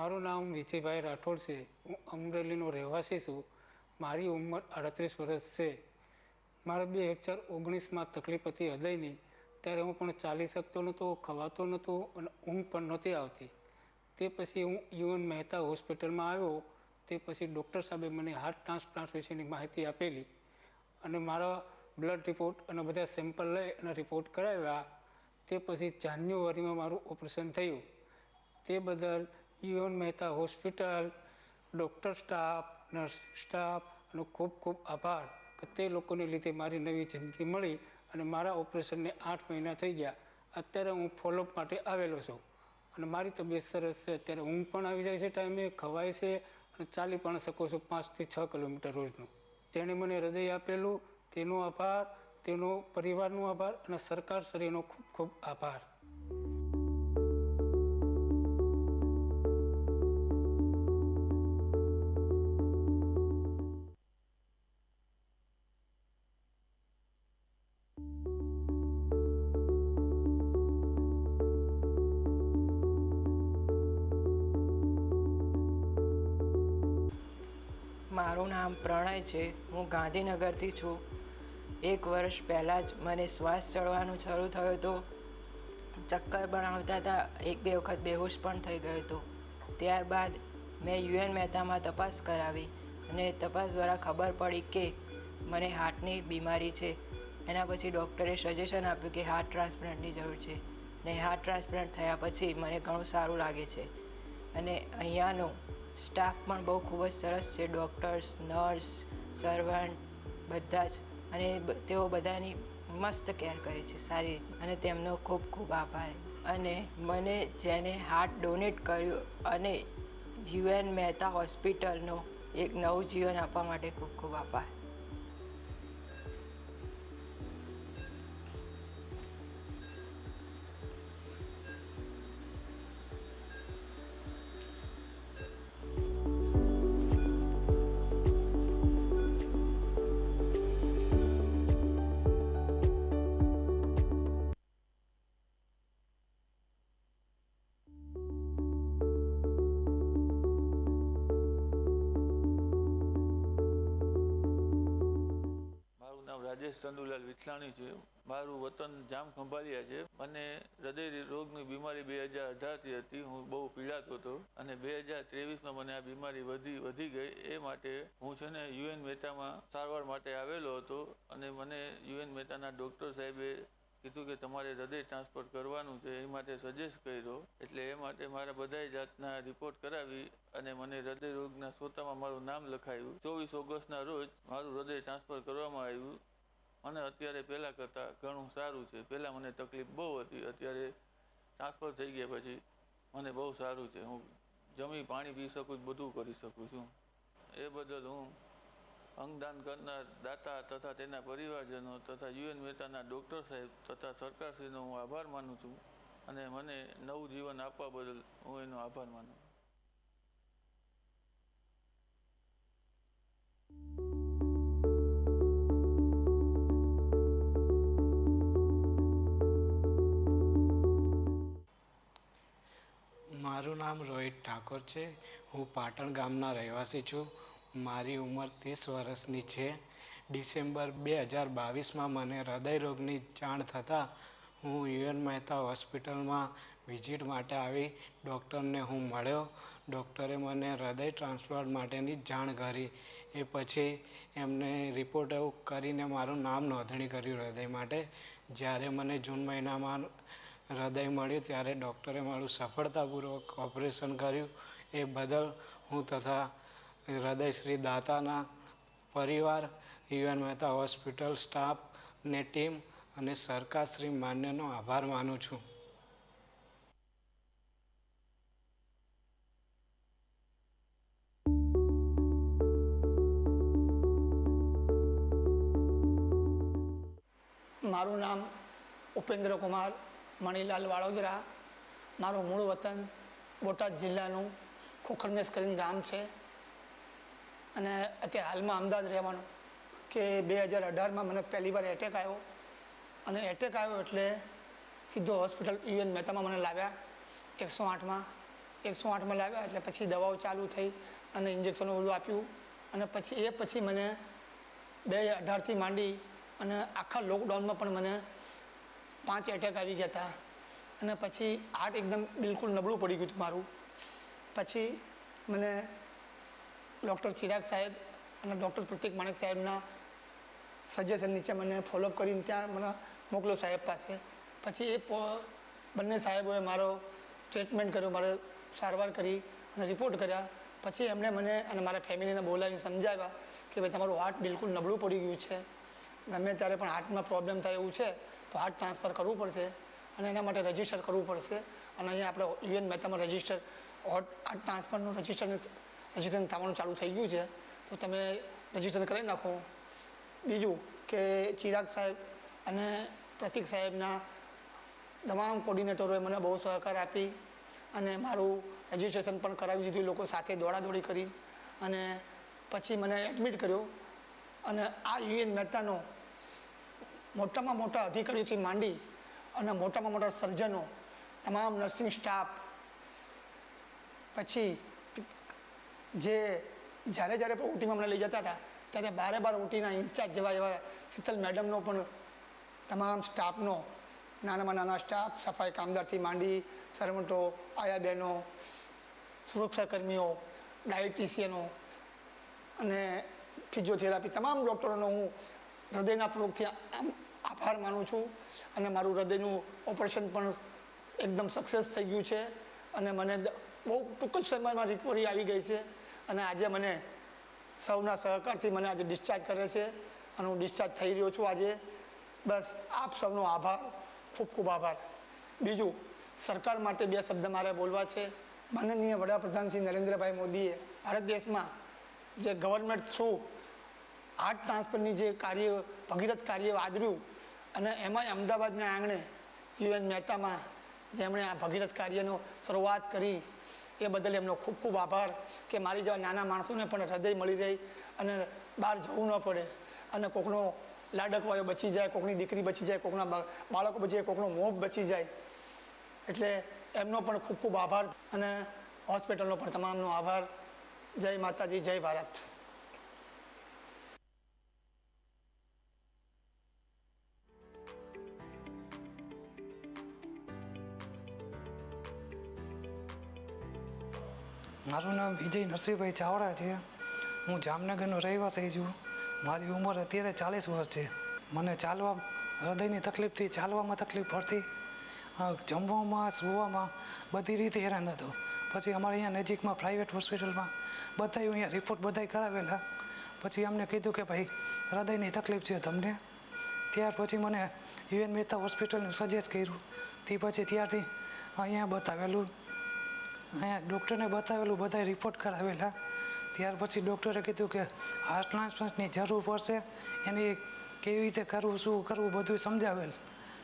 મારું નામ વિજયભાઈ રાઠોડ છે. હું અમરેલીનો રહેવાસી છું. મારી ઉંમર 38 વર્ષ છે. મારે 2019માં તકલીફ હતી હૃદયની. ત્યારે હું પણ ચાલી શકતો નહોતો, ખવાતો નહોતો અને ઊંઘ પણ નહોતી આવતી. તે પછી હું UN મહેતા હોસ્પિટલમાં આવ્યો. તે પછી ડૉક્ટર સાહેબે મને હાર્ટ ટ્રાન્સપ્લાન્ટ વિશેની માહિતી આપેલી અને મારા બ્લડ રિપોર્ટ અને બધા સેમ્પલ લઈ અને રિપોર્ટ કરાવ્યા. તે પછી જાન્યુઆરીમાં મારું ઓપરેશન થયું. તે બદલ UN Mehta hospital, doctor staff, nurse staff અને ખૂબ ખૂબ આભાર કે તે લોકોને લીધે મારી નવી જિંદગી મળી અને મારા ઓપરેશનને 8 મહિના થઈ ગયા. અત્યારે હું ફોલોઅપ માટે આવેલો છું અને મારી તબિયત સરસ છે. અત્યારે ઊંઘ પણ આવી જાય છે, ટાઈમે ખવાય છે અને ચાલી પણ શકો છો 5 થી 6 કિલોમીટર રોજનું. તેણે મને હૃદય આપેલું તેનો આભાર, તેનો પરિવારનો આભાર અને સરકારશ્રીનો ખૂબ ખૂબ આભાર. મારું નામ પ્રણય છે. હું ગાંધીનગરથી છું. 1 વર્ષ પહેલાં જ મને શ્વાસ ચડવાનું શરૂ થયો હતો. ચક્કર પણ આવતા હતા. 1-2 વખત બેહોશ પણ થઈ ગયો હતો. ત્યારબાદ મેં UN મહેતામાં તપાસ કરાવી અને તપાસ દ્વારા ખબર પડી કે મને હાર્ટની બીમારી છે. એના પછી ડૉક્ટરે સજેશન આપ્યું કે હાર્ટ ટ્રાન્સપ્લાન્ટની જરૂર છે ને હાર્ટ ટ્રાન્સપ્લાન્ટ થયા પછી મને ઘણું સારું લાગે છે. અને અહીંયાનો સ્ટાફ પણ બહુ ખૂબ જ સરસ છે. ડૉક્ટર્સ, નર્સ, સર્વન્ટ બધા જ. અને તેઓ બધાની મસ્ત કેર કરે છે સારી રીતે. અને તેમનો ખૂબ ખૂબ આભાર. અને મને જેને હાર્ટ ડોનેટ કર્યું અને UN મહેતા હોસ્પિટલનો એક નવું જીવન આપવા માટે ખૂબ ખૂબ આભાર. ચંદુલાલ વિઠલાણી છે. મારું વતન જામ ખંભાળિયા છે. મને હૃદય રોગની બીમારી 2018થી હતી. હું બહુ પીડાતો હતો અને 2023માં મને આ બીમારી વધી ગઈ. એ માટે હું છે ને UN મહેતામાં સારવાર માટે આવેલો હતો અને મને UN મહેતાના ડૉક્ટર સાહેબે કીધું કે તમારે હૃદય ટ્રાન્સફર કરવાનું છે. એ માટે સજેસ્ટ કર્યો. એટલે એ માટે મારા બધા જાતના રિપોર્ટ કરાવી અને મને હૃદય રોગના સોતામાં મારું નામ લખાયું. 24 ઓગસ્ટના રોજ મારું હૃદય ટ્રાન્સફર કરવામાં આવ્યું અને અત્યારે પહેલાં કરતાં ઘણું સારું છે. પહેલાં મને તકલીફ બહુ હતી, અત્યારે ટ્રાન્સફર થઈ ગયા પછી મને બહુ સારું છે. હું જમી પાણી પી શકું છું, બધું કરી શકું છું. એ બદલ હું અંગદાન કરનાર દાતા તથા તેના પરિવારજનો તથા UN મહેતાના ડૉક્ટર સાહેબ તથા સરકારશ્રીનો હું આભાર માનું છું અને મને નવું જીવન આપવા બદલ હું એનો આભાર માનું છું. મારું નામ રોહિત ઠાકોર છે. હું પાટણ ગામના રહેવાસી છું. મારી ઉંમર 30 વર્ષની છે. ડિસેમ્બર 2022માં મને હૃદય રોગની જાણ થતાં હું UN મહેતા હોસ્પિટલમાં વિઝિટ માટે આવી. ડૉક્ટરને હું મળ્યો. ડૉક્ટરે મને હૃદય ટ્રાન્સપ્લાન્ટ માટેની જાણ કરી. એ પછી એમને રિપોર્ટ એવું કરીને મારું નામ નોંધણી કર્યું હૃદય માટે. જ્યારે મને જૂન મહિનામાં હૃદય મળ્યું ત્યારે ડૉક્ટરે મારું સફળતાપૂર્વક ઓપરેશન કર્યું. એ બદલ હું તથા હૃદયશ્રી દાતાના પરિવાર, UN મહેતા હોસ્પિટલ સ્ટાફ ને ટીમ અને સરકારશ્રી માન્યનો આભાર માનું છું. મારું નામ ઉપેન્દ્ર કુમાર મણીલાલ વાળોદરા. મારું મૂળ વતન બોટાદ જિલ્લાનું ખોખરનેસ કરીને ગામ છે અને અત્યારે હાલમાં અમદાવાદ રહેવાનું. કે 2018માં મને પહેલી વાર એટેક આવ્યો અને એટેક આવ્યો એટલે સીધો હોસ્પિટલ UN મહેતામાં મને લાવ્યા 108માં 108માં લાવ્યા એટલે પછી દવાઓ ચાલુ થઈ અને ઇન્જેક્શનો બધું આપ્યું અને પછી મને 2018થી માંડી અને આખા લોકડાઉનમાં પણ મને 5 એટેક આવી ગયા હતા અને પછી હાર્ટ એકદમ બિલકુલ નબળું પડી ગયું હતું મારું. પછી મને ડૉક્ટર ચિરાગ સાહેબ અને ડૉક્ટર પ્રતિક માણેક સાહેબના સજેશન નીચે મને ફોલોઅપ કરીને ત્યાં મને મોકલો સાહેબ પાસે. પછી એ બંને સાહેબોએ મારો ટ્રીટમેન્ટ કર્યો, મારો સારવાર કરી અને રિપોર્ટ કર્યા. પછી એમણે મને અને મારા ફેમિલીને બોલાવીને સમજાવ્યા કે ભાઈ તમારું હાર્ટ બિલકુલ નબળું પડી ગયું છે, ગમે ત્યારે પણ હાર્ટમાં પ્રોબ્લેમ થાય એવું છે તો હાર્ટ ટ્રાન્સફર કરવું પડશે અને એના માટે રજિસ્ટર કરવું પડશે અને અહીંયા આપણે UN મહેતામાં રજિસ્ટર હાર્ટ ટ્રાન્સફરનું રજિસ્ટ્રેશન થવાનું ચાલુ થઈ ગયું છે, તો તમે રજિસ્ટર કરી નાખો. બીજું કે ચિરાગ સાહેબ અને પ્રતિક સાહેબના તમામ કોર્ડિનેટરોએ મને બહુ સહકાર આપી અને મારું રજિસ્ટ્રેશન પણ કરાવી દીધું, લોકો સાથે દોડાદોડી કરી અને પછી મને એડમિટ કર્યો. અને આ UN મહેતાનો મોટામાં મોટા અધિકારીઓથી માંડી અને મોટામાં મોટા સર્જનો, તમામ નર્સિંગ સ્ટાફ, પછી જે જ્યારે પણ ઓટીમાં મને લઈ જતા હતા ત્યારે બારે ઓટીના ઇન્ચાર્જ જેવા એવા શીતલ મેડમનો પણ તમામ સ્ટાફનો, નાનામાં નાના સ્ટાફ, સફાઈ કામદારથી માંડી સર્વન્ટો, આયા બહેનો, સુરક્ષાકર્મીઓ, ડાયટિશિયનો અને ફિઝિયોથેરાપી, તમામ ડૉક્ટરોનો હું હૃદયના પૂર્વકથી આભાર માનું છું. અને મારું હૃદયનું ઓપરેશન પણ એકદમ સક્સેસ થઈ ગયું છે અને મને બહુ ટૂંક જ સમયમાં રિકવરી આવી ગઈ છે અને આજે મને સૌના સહકારથી મને આજે ડિસ્ચાર્જ કરે છે અને હું ડિસ્ચાર્જ થઈ રહ્યો છું આજે. બસ આપ સૌનો આભાર, ખૂબ ખૂબ આભાર. બીજું, સરકાર માટે 2 શબ્દ મારે બોલવા છે. માનનીય વડાપ્રધાન શ્રી નરેન્દ્રભાઈ મોદીએ ભારત દેશમાં જે ગવર્મેન્ટ થ્રુ હાર્ટ ટ્રાન્સફરની જે ભગીરથ કાર્ય આદર્યું અને એમાંય અમદાવાદના આંગણે UN મહેતામાં જેમણે આ ભગીરથ કાર્યનો શરૂઆત કરી એ બદલ એમનો ખૂબ ખૂબ આભાર કે મારી જેવા નાના માણસોને પણ હૃદય મળી રહી અને બહાર જવું ન પડે અને કોકનો લાડકવાયો બચી જાય, કોકની દીકરી બચી જાય, કોકના બાળકો બચી જાય, કોકનો મોહ બચી જાય. એટલે એમનો પણ ખૂબ ખૂબ આભાર અને હોસ્પિટલનો પણ તમામનો આભાર. જય માતાજી, જય ભારત. મારું નામ વિજય નરસિંહભાઈ ચાવડા છે. હું જામનગરનો રહેવાસી છું. મારી ઉંમર અત્યારે 40 વર્ષ છે. મને ચાલવા, હૃદયની તકલીફથી ચાલવામાં તકલીફ પડતી, જમવામાં, સૂવામાં બધી રીતે હેરાન હતો. પછી અમારે અહીંયા નજીકમાં પ્રાઇવેટ હોસ્પિટલમાં બધા અહીંયા રિપોર્ટ બધા કરાવેલા. પછી અમને કીધું કે ભાઈ હૃદયની તકલીફ છે તમને. ત્યાર પછી મને UN મહેતા હોસ્પિટલનું સજેસ્ટ કર્યું. તે પછી ત્યારથી અહીંયા બતાવેલું, અહીંયા ડૉક્ટરને બતાવેલું, બધા રિપોર્ટ કરાવેલા. ત્યાર પછી ડૉક્ટરે કીધું કે હાર્ટ ટ્રાન્સપ્લાન્ટની જરૂર પડશે, એની કેવી રીતે કરવું, શું કરવું બધું સમજાવેલ.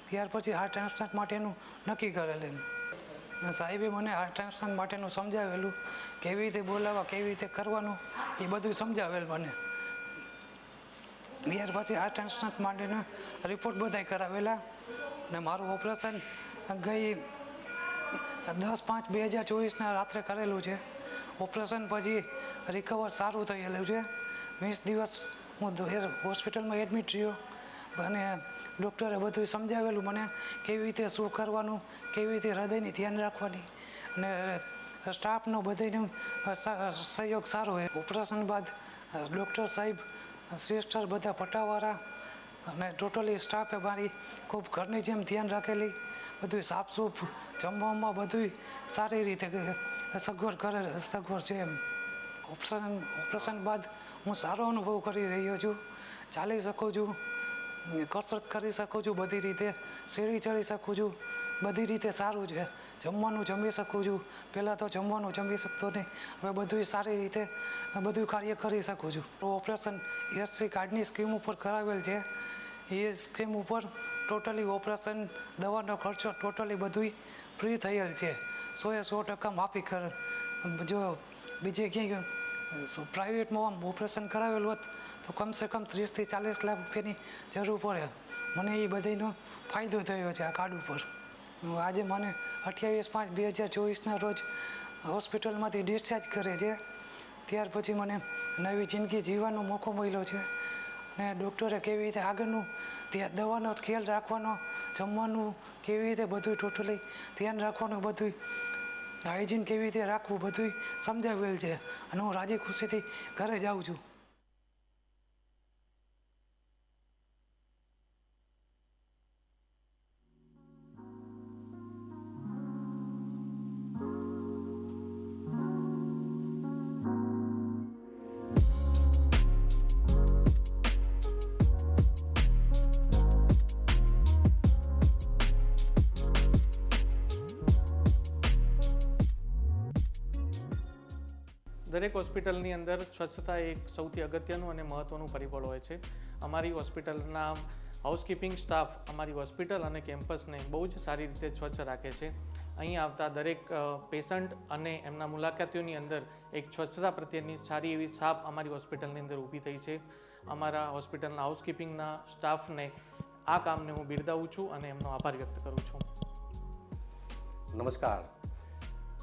ત્યાર પછી હાર્ટ ટ્રાન્સપ્લાન્ટ માટેનું નક્કી કરેલું. સાહેબે મને હાર્ટ ટ્રાન્સપ્લાન્ટ માટેનું સમજાવેલું, કેવી રીતે બોલાવવા, કેવી રીતે કરવાનું એ બધું સમજાવેલ મને. ત્યાર પછી હાર્ટ ટ્રાન્સપ્લાન્ટ માટેના રિપોર્ટ બધા કરાવેલા અને મારું ઓપરેશન ગઈ 10/5/2024 રાત્રે કરેલું છે. ઓપરેશન પછી રિકવર સારું થયેલું છે. 20 દિવસ હું હોસ્પિટલમાં એડમિટ રહ્યો અને ડૉક્ટરે બધું સમજાવેલું મને કેવી રીતે શું કરવાનું, કેવી રીતે હૃદયની ધ્યાન રાખવાની અને સ્ટાફનો બધાનો સહયોગ સારો હોય. ઓપરેશન બાદ ડૉક્ટર સાહેબ, સિસ્ટર બધા પટાવાળા અને ટોટલી સ્ટાફે મારી ખૂબ ઘરની જેમ ધ્યાન રાખેલી. બધું સાફસૂફ, જમવામાં બધું સારી રીતે સગવડ છે એમ. ઓપરેશન બાદ હું સારો અનુભવ કરી રહ્યો છું. ચાલી શકું છું, કસરત કરી શકું છું, બધી રીતે સીડી ચડી શકું છું, બધી રીતે સારું છે. જમવાનું જમી શકું છું. પહેલાં તો જમવાનું જમી શકતો નહીં, હવે બધું સારી રીતે બધું કાર્ય કરી શકું છું. ઓપરેશન SC કાર્ડની સ્કીમ ઉપર કરાવેલ છે. એ સ્કીમ ઉપર ટોટલી ઓપરેશન, દવાનો ખર્ચો ટોટલી બધું ફ્રી થયેલ છે. 100% માફી કર. જો બીજે ક્યાંય પ્રાઇવેટમાં ઓપરેશન કરાવેલું હોત તો કમસે કમ 30 થી 40 લાખ રૂપિયાની જરૂર પડે. મને એ બધાનો ફાયદો થયો છે આ કાર્ડ ઉપર. આજે મને 28/5/2024 રોજ હોસ્પિટલમાંથી ડિસ્ચાર્જ કરે છે. ત્યાર પછી મને નવી જિંદગી જીવવાનો મોકો મળ્યો છે. અને ડૉક્ટરે કેવી રીતે આગળનું ત્યાં દવાનો ખ્યાલ રાખવાનો, જમવાનું કેવી રીતે બધું ટોટલી ધ્યાન રાખવાનું, બધું હાઇજીન કેવી રીતે રાખવું બધું સમજાવેલ છે. અને હું રાજી ખુશીથી ઘરે જાઉં છું. દરેક હોસ્પિટલની અંદર સ્વચ્છતા એક સૌથી અગત્યનું અને મહત્ત્વનું પરિબળ હોય છે. અમારી હોસ્પિટલના હાઉસકીપિંગ સ્ટાફ અમારી હોસ્પિટલ અને કેમ્પસને બહુ જ સારી રીતે સ્વચ્છ રાખે છે. અહીં આવતા દરેક પેશન્ટ અને એમના મુલાકાતીઓની અંદર એક સ્વચ્છતા પ્રત્યેની સારી એવી છાપ અમારી હોસ્પિટલની અંદર ઊભી થઈ છે. અમારા હોસ્પિટલના હાઉસકીપિંગના સ્ટાફને આ કામને હું બિરદાવું છું અને એમનો આભાર વ્યક્ત કરું છું. નમસ્કાર.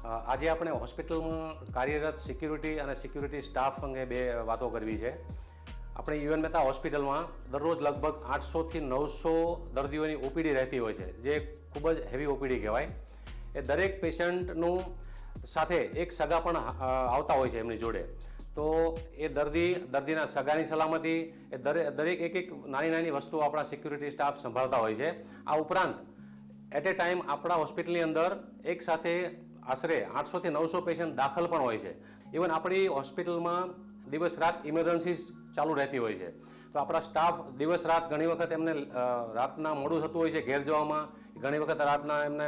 આજે આપણે હોસ્પિટલમાં કાર્યરત સિક્યુરિટી અને સિક્યુરિટી સ્ટાફ અંગે બે વાતો કરવી છે. આપણે યુએન મહેતા હોસ્પિટલમાં દરરોજ લગભગ 800થી 900 દર્દીઓની ઓપીડી રહેતી હોય છે, જે ખૂબ જ હેવી ઓપીડી કહેવાય. એ દરેક પેશન્ટનું સાથે એક સગા પણ આવતા હોય છે એમની જોડે. તો એ દર્દીના સગાની સલામતી એ દરેક એક નાની નાની વસ્તુઓ આપણા સિક્યુરિટી સ્ટાફ સંભાળતા હોય છે. આ ઉપરાંત એટ એ ટાઈમ આપણા હોસ્પિટલની અંદર એક સાથે આશરે 800થી 900 પેશન્ટ દાખલ પણ હોય છે. ઇવન આપણી હોસ્પિટલમાં દિવસ રાત ઇમરજન્સીસ ચાલુ રહેતી હોય છે. તો આપણા સ્ટાફ દિવસ રાત ઘણી વખત એમને રાતના મોડું થતું હોય છે ઘેર જવામાં, ઘણી વખત રાતના એમને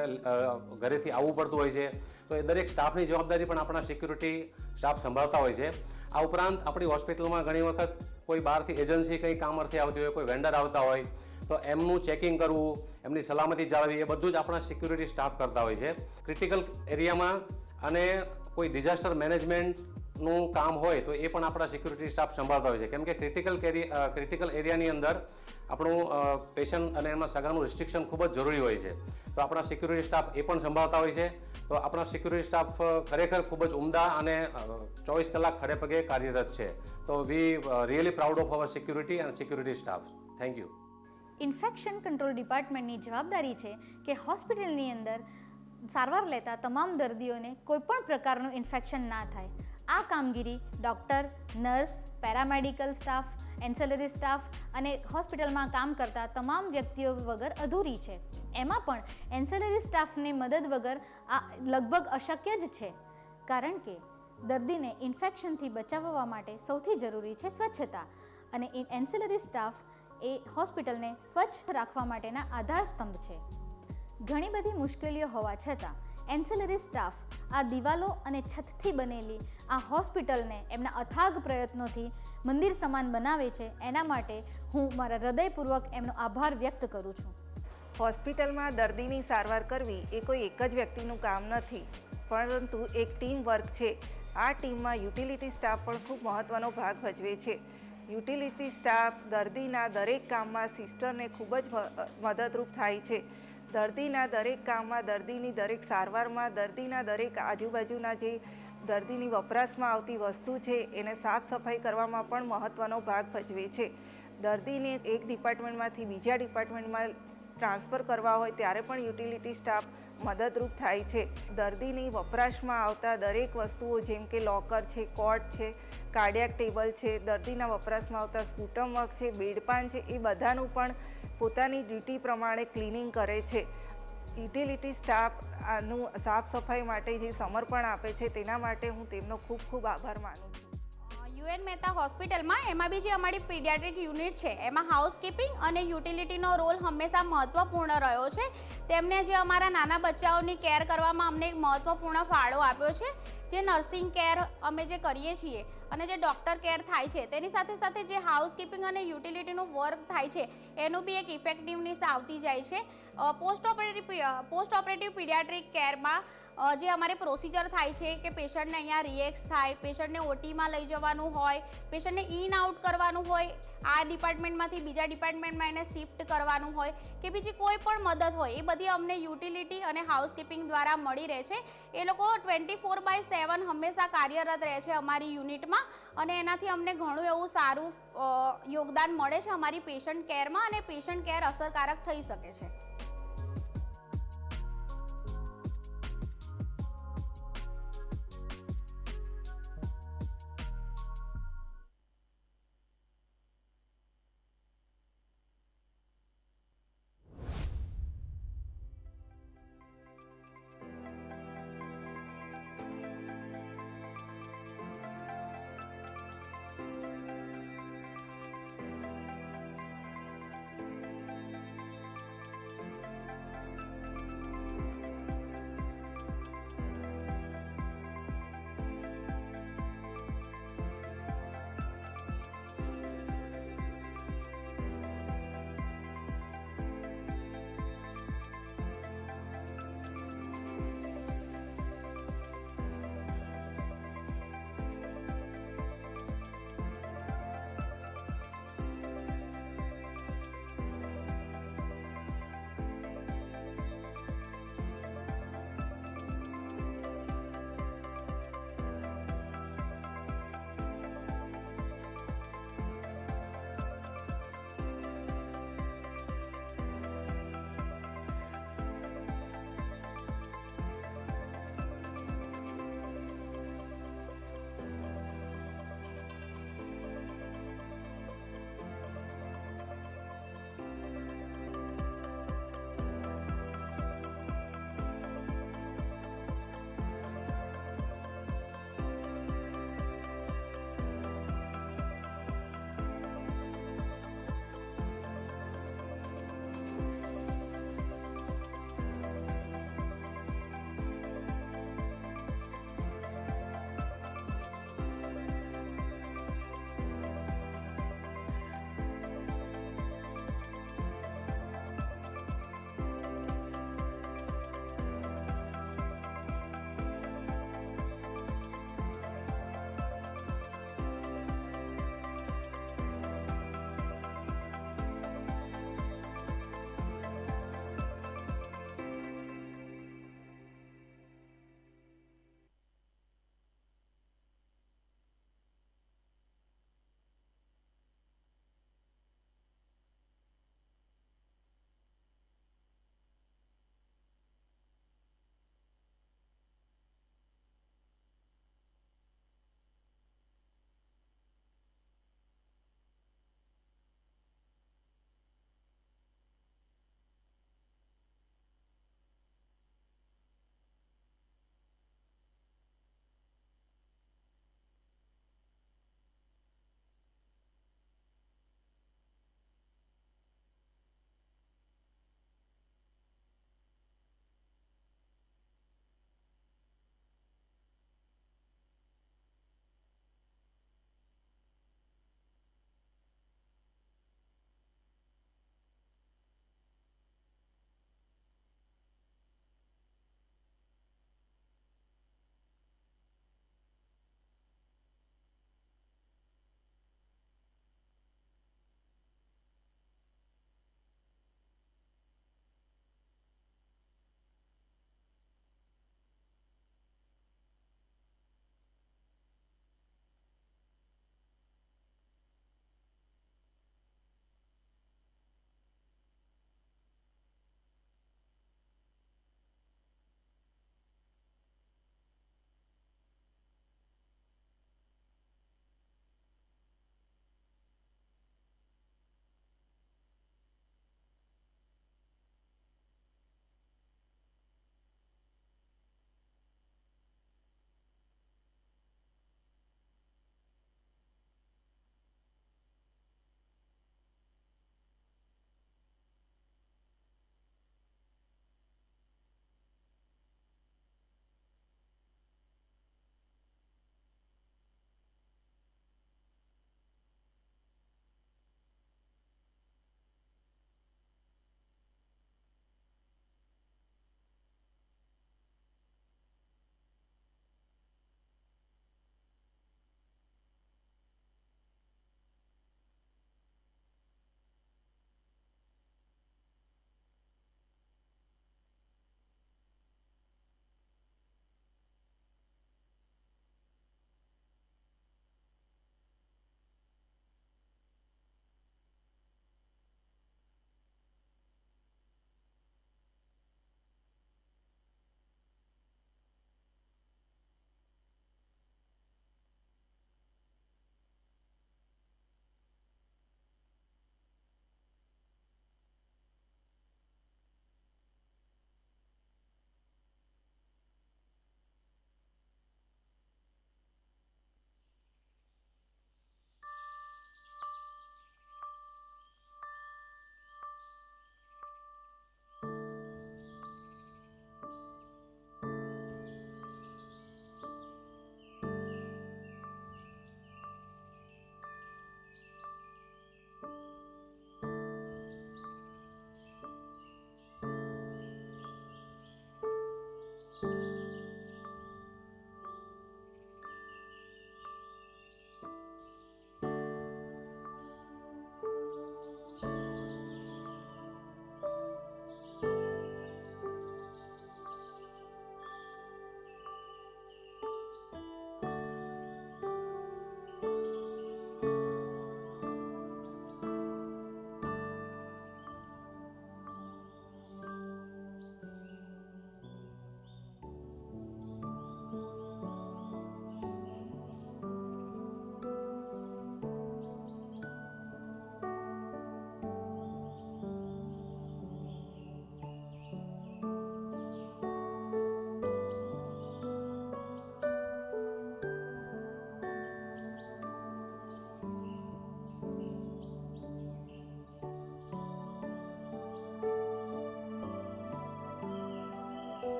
ઘરેથી આવવું પડતું હોય છે. તો એ દરેક સ્ટાફની જવાબદારી પણ આપણા સિક્યુરિટી સ્ટાફ સંભાળતા હોય છે. આ ઉપરાંત આપણી હોસ્પિટલમાં ઘણી વખત કોઈ બહારથી એજન્સી કંઈ કામ અર્થે આવતી હોય, કોઈ વેન્ડર આવતા હોય, તો એમનું ચેકિંગ કરવું, એમની સલામતી જાળવવી, એ બધું જ આપણા સિક્યુરિટી સ્ટાફ કરતા હોય છે. ક્રિટિકલ એરિયામાં અને કોઈ ડિઝાસ્ટર મેનેજમેન્ટનું કામ હોય તો એ પણ આપણા સિક્યુરિટી સ્ટાફ સંભાળતા હોય છે. કેમ કે ક્રિટિકલ એરિયાની અંદર આપણું પેશન્ટ અને એમના સગાનું રિસ્ટ્રિક્શન ખૂબ જ જરૂરી હોય છે. તો આપણા સિક્યુરિટી સ્ટાફ એ પણ સંભાળતા હોય છે. તો આપણા સિક્યુરિટી સ્ટાફ ખરેખર ખૂબ જ ઉમદા અને 24 કલાક ખડે પગે કાર્યરત છે. તો we really proud of our security અને security staff. Thank you. Infection control ડિપાર્ટમેન્ટની જવાબદારી છે કે હોસ્પિટલની અંદર સારવાર લેતા તમામ દર્દીઓને કોઈપણ પ્રકારનું ઇન્ફેક્શન ના થાય. આ કામગીરી doctor, nurse, paramedical staff, ancillary staff અને હોસ્પિટલમાં કામ કરતા તમામ વ્યક્તિઓ વગર અધૂરી છે. એમાં પણ એન્સેલરી સ્ટાફની મદદ વગર આ લગભગ અશક્ય જ છે, કારણ કે દર્દીને ઇન્ફેક્શનથી બચાવવા માટે સૌથી જરૂરી છે સ્વચ્છતા, અને એન્સેલરી સ્ટાફ એ હોસ્પિટલને સ્વચ્છ રાખવા માટેના આધારસ્તંભ છે. ઘણી બધી મુશ્કેલીઓ હોવા છતાં એન્સેલરી સ્ટાફ આ દિવાલો અને છતથી બનેલી આ હોસ્પિટલને એમના અથાગ પ્રયત્નોથી મંદિર સમાન બનાવે છે. એના માટે હું મારા હૃદયપૂર્વક એમનો આભાર વ્યક્ત કરું છું. હોસ્પિટલમાં દર્દીની સારવાર કરવી એ કોઈ એક જ વ્યક્તિનું કામ નથી, પરંતુ એક ટીમ વર્ક છે. આ ટીમમાં યુટિલિટી સ્ટાફ પણ ખૂબ મહત્ત્વનો ભાગ ભજવે છે. યુટિલિટી સ્ટાફ દર્દીના દરેક કામમાં સિસ્ટરને ખૂબ જ મદદરૂપ થાય છે. દર્દીના દરેક કામમાં, દર્દીની દરેક સારવારમાં, દર્દીના દરેક આજુબાજુના જે દર્દીની વપરાશમાં આવતી વસ્તુ છે એને સાફ સફાઈ કરવામાં પણ મહત્ત્વનો ભાગ ભજવે છે. દર્દીને એક ડિપાર્ટમેન્ટમાંથી બીજા ડિપાર્ટમેન્ટમાં ટ્રાન્સફર કરવા હોય ત્યારે પણ યુટિલિટી સ્ટાફ મદદરૂપ થાય છે. દર્દીની વપરાશમાં આવતા દરેક વસ્તુઓ જેમ કે લોકર છે, કોટ છે, કાર્ડિયાક ટેબલ છે, દર્દીના વપરાશમાં આવતા સ્કૂટર મગ છે, બેડપાન છે, એ બધાનું પણ પોતાની ડ્યુટી પ્રમાણે ક્લિનિંગ કરે છે. યુટિલિટી સ્ટાફ આનું સાફ સફાઈ માટે જે સમર્પણ આપે છે તેના માટે હું તેમનો ખૂબ ખૂબ આભાર માનું છું. યુએન મહેતા હોસ્પિટલમાં એમાં બી જે અમારી પીડિયાટ્રિક યુનિટ છે એમાં હાઉસકીપિંગ અને યુટિલિટીનો રોલ હંમેશા મહત્ત્વપૂર્ણ રહ્યો છે. તેમને જે અમારા નાના બચ્ચાઓની કેર કરવામાં અમને એક મહત્ત્વપૂર્ણ ફાળો આપ્યો છે. જે નર્સિંગ કેર અમે જે કરીએ છીએ અને જે ડૉક્ટર કેર થાય છે તેની સાથે સાથે જે હાઉસકીપિંગ અને યુટિલિટીનું વર્ક થાય છે એનું બી એક ઇફેક્ટિવનેસ આવતી જાય છે. પોસ્ટ ઓપરેટિવ પીડિયાટ્રિક કેરમાં જે અમારે પ્રોસિજર થાય છે કે પેશન્ટને અહીંયા રિએક્સ થાય, પેશન્ટને ઓટીમાં લઈ જવાનું હોય, પેશન્ટને ઇન આઉટ કરવાનું હોય, આ ડિપાર્ટમેન્ટમાંથી બીજા ડિપાર્ટમેન્ટમાં એને શિફ્ટ કરવાનું હોય કે બીજી કોઈ પણ મદદ હોય, એ બધી અમને યુટિલિટી અને હાઉસકીપિંગ દ્વારા મળી રહે છે. એ લોકો 24/7 હંમેશા કાર્યરત રહે છે અમારી યુનિટમાં અને એનાથી અમને ઘણું એવું સારું યોગદાન મળે છે અમારી પેશન્ટ કેરમાં અને પેશન્ટ કેર અસરકારક થઈ શકે છે.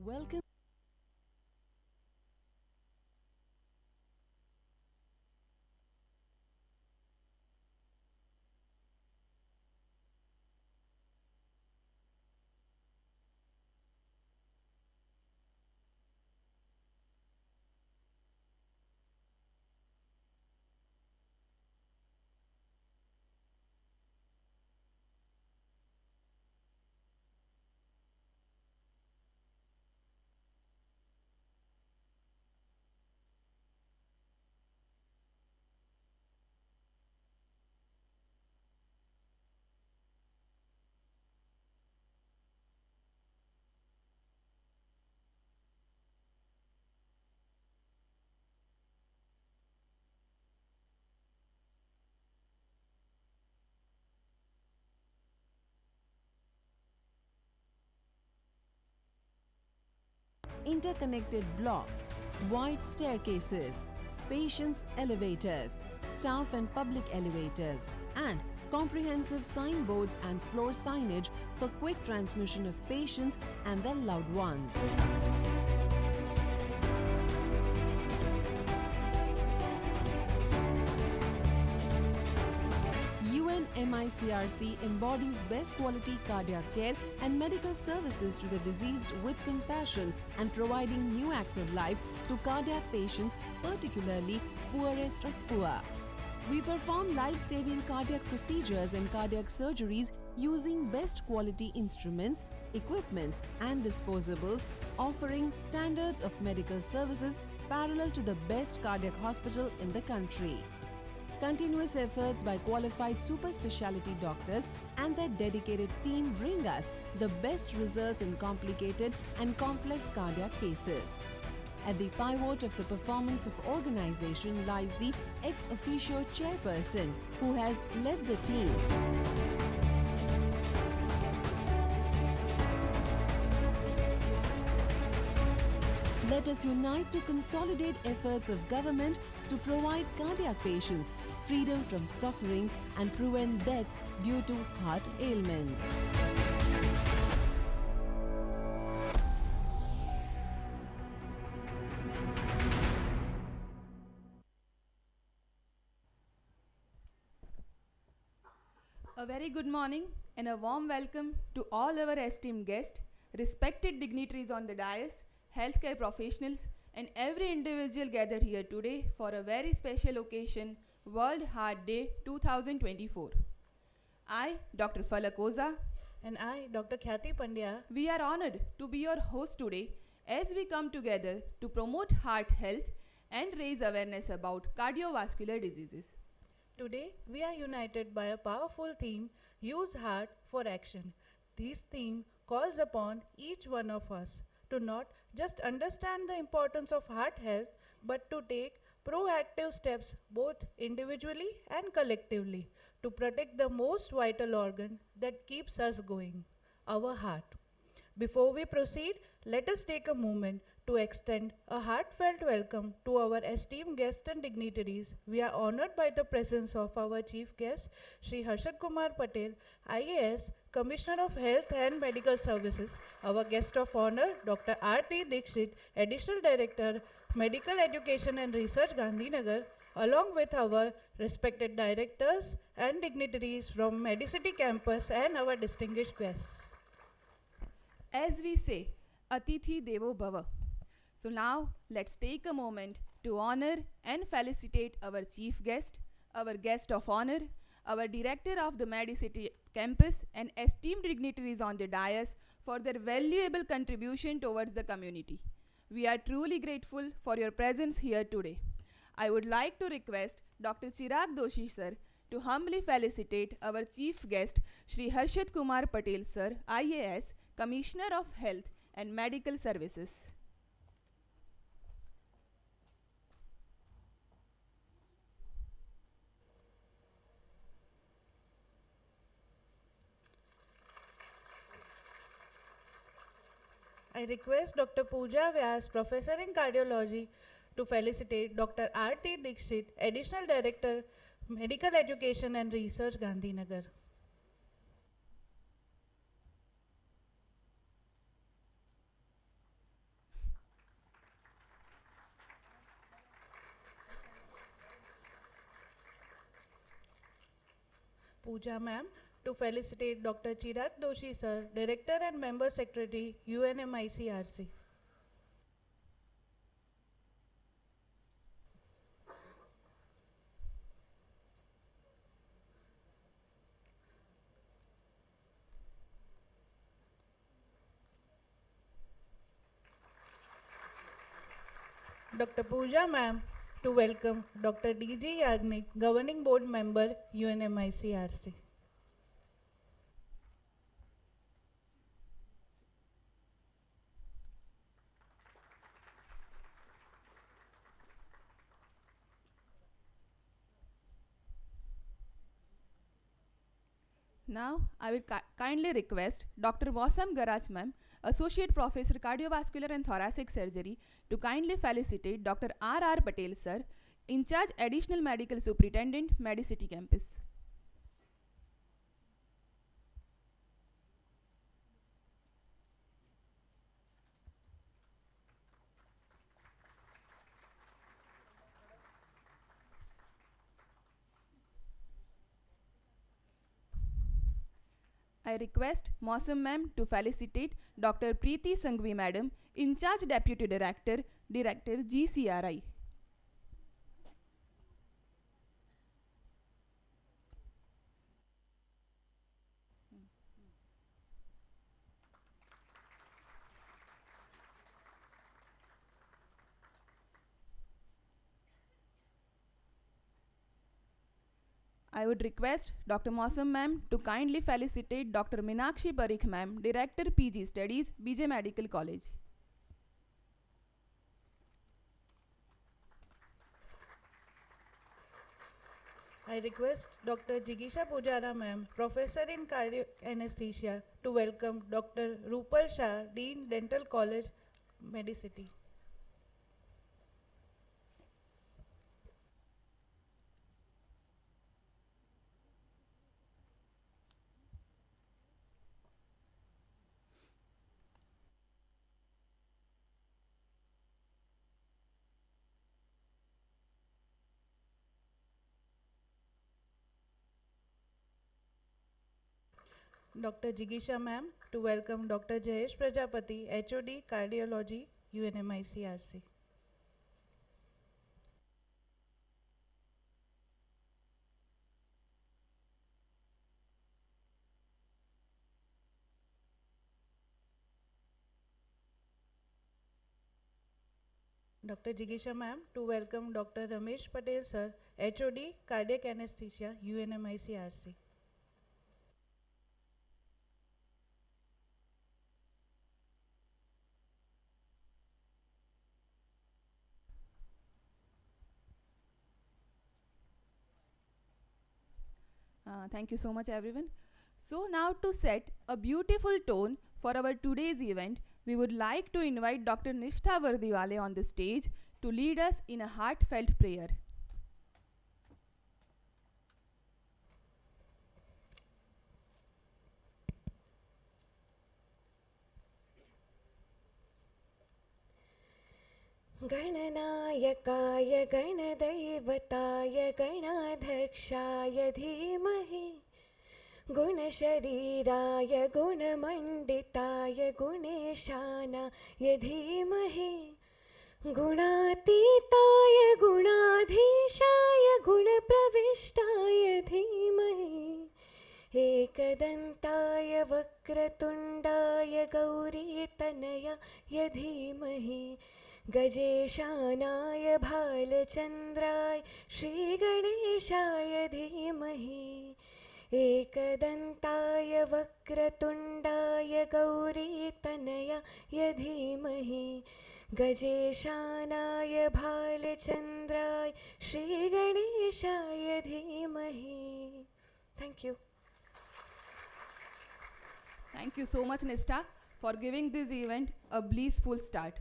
Welcome. Interconnected blocks, wide staircases, patients' elevators, staff and public elevators, and comprehensive signboards and floor signage for quick transmission of patients and their loved ones. UNMICRC embodies best quality cardiac care and medical services to the diseased with compassion and providing new active life to cardiac patients, particularly poorest of poor. We perform life-saving cardiac procedures and cardiac surgeries using best quality instruments, equipments and disposables, offering standards of medical services parallel to the best cardiac hospital in the country. Continuous efforts by qualified super specialty doctors and their dedicated team bring us the best results in complicated and complex cardiac cases. At the pivot of the performance of organization lies the ex officio chairperson who has led the team. Let us unite to consolidate efforts of government to provide cardiac patients freedom from sufferings and prevent deaths due to heart ailments. A very good morning and a warm welcome to all our esteemed guests, respected dignitaries on the dais, healthcare professionals, and every individual gathered here today for a very special occasion, World Heart Day 2024. I, Dr. Falak Oza, And I, Dr. Khyati Pandya, we are honored to be your host today as we come together to promote heart health and raise awareness about cardiovascular diseases. today we are united by a powerful theme, Use Heart for Action. This theme calls upon each one of us to not just understand the importance of heart health, but to take proactive steps both individually and collectively to protect the most vital organ that keeps us going, our heart. Before we proceed, let us take a moment to extend a heartfelt welcome to our esteemed guests and dignitaries. We are honored by the presence of our chief guest, Shri Harshad Kumar Patel, IAS, Commissioner of Health and Medical Services, our guest of honor, Dr. Aarti Dikshit, Additional Director, Medical Education and Research, Gandhinagar, along with our respected directors and dignitaries from Medicity campus and our distinguished guests. As we say, Atithi Devo Bhava. So now let's take a moment to honor and felicitate our chief guest, our guest of honor, our director of the Medicity campus and esteemed dignitaries on the dais for their valuable contribution towards the community. We are truly grateful for your presence here today. I would like to request Dr. Chirag Doshi sir to humbly felicitate our chief guest, Shri Harshad Kumar Patel sir, IAS, Commissioner of Health and Medical Services. I request Dr. Pooja Vyas, Professor in Cardiology, to felicitate Dr. Aarti Dikshit, Additional Director, Medical Education and Research, Gandhinagar. Pooja ma'am to felicitate Dr. Chirag Doshi sir, Director and Member Secretary, UNMICRC. Dr. Pooja ma'am to welcome Dr. D.G. Yagnik, Governing Board Member, UNMICRC. Now, I will kindly request Dr. Wasam Garach ma'am, Associate Professor Cardiovascular and Thoracic Surgery, to kindly felicitate Dr. R.R. Patel sir, in charge Additional Medical Superintendent, Medicity Campus. I request Mosam ma'am to felicitate Dr. Preeti Sanghvi madam, in charge Deputy Director, Director GCRI. I would request Dr. Mosam ma'am to kindly felicitate Dr. Meenakshi Parikh ma'am, Director PG Studies, BJ Medical College. I request Dr. Jigisha Pujara ma'am, Professor in Cardio Anesthesia, to welcome Dr. Rupal Shah, Dean Dental College, Medicity. Dr. Jigisha ma'am to welcome Dr. Jayesh Prajapati, HOD Cardiology, UNMICRC. Dr. Jigisha ma'am to welcome Dr. Ramesh Patel sir, HOD Cardiac Anesthesia, UNMICRC. Thank you so much, everyone. So now, to set a beautiful tone for our today's event, we would like to invite Dr. Nishtha Vardiwale on the stage to lead us in a heartfelt prayer. गणनायकाय गणदैवताय गणाध्यक्षाय धीमहि गुणशरीराय गुणमण्डिताय गुणेशानाय धीमहि गुणातीताय गुणाधीशाय गुणप्रविष्टाय धीमहि एकदन्ताय वक्रतुण्डाय गौरीतनयाय धीमहि गजेशानाय भालचन्द्राय श्रीगणेशाय धीमहि एकदन्ताय वक्रतुण्डाय गौरीतनयाय धीमहि गजेशानाय भालचन्द्राय श्रीगणेशाय धीमहि. Thank you. Thank you so much, Nishtha, for giving this event a blissful start.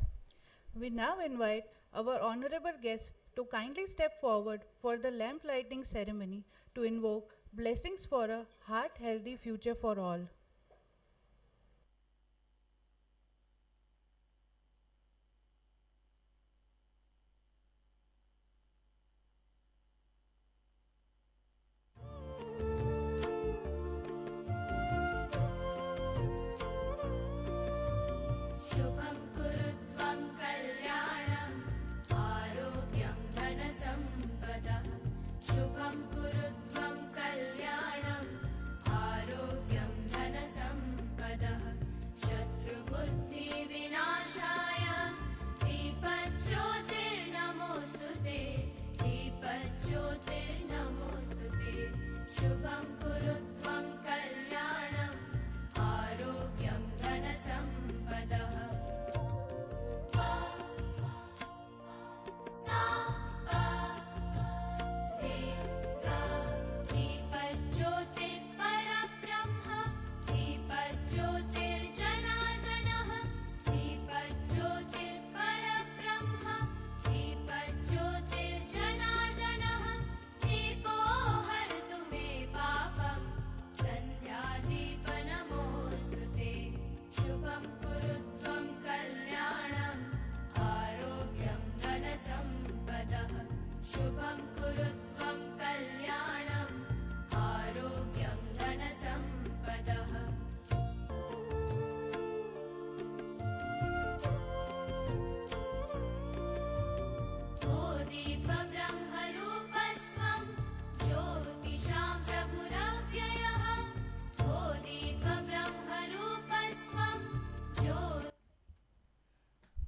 We now invite our honorable guests to kindly step forward for the lamp lighting ceremony to invoke blessings for a heart-healthy future for all.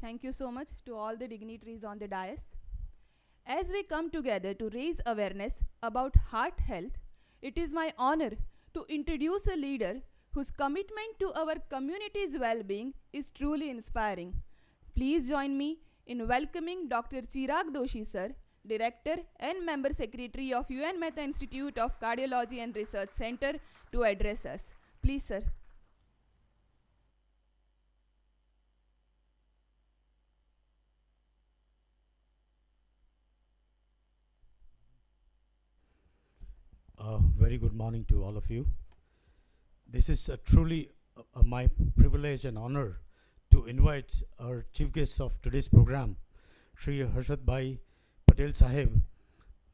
Thank you so much to all the dignitaries on the dais. As we come together to raise awareness about heart health, it is my honor to introduce a leader whose commitment to our community's well-being is truly inspiring. Please join me in welcoming Dr. Chirag Doshi sir, Director and Member Secretary of UNMICRC Institute of Cardiology and Research Center, to address us. Please, sir. Very good morning to all of you. This is truly my privilege and honor to invite our chief guest of today's program, Shri Harshad Bhai Patel Sahib,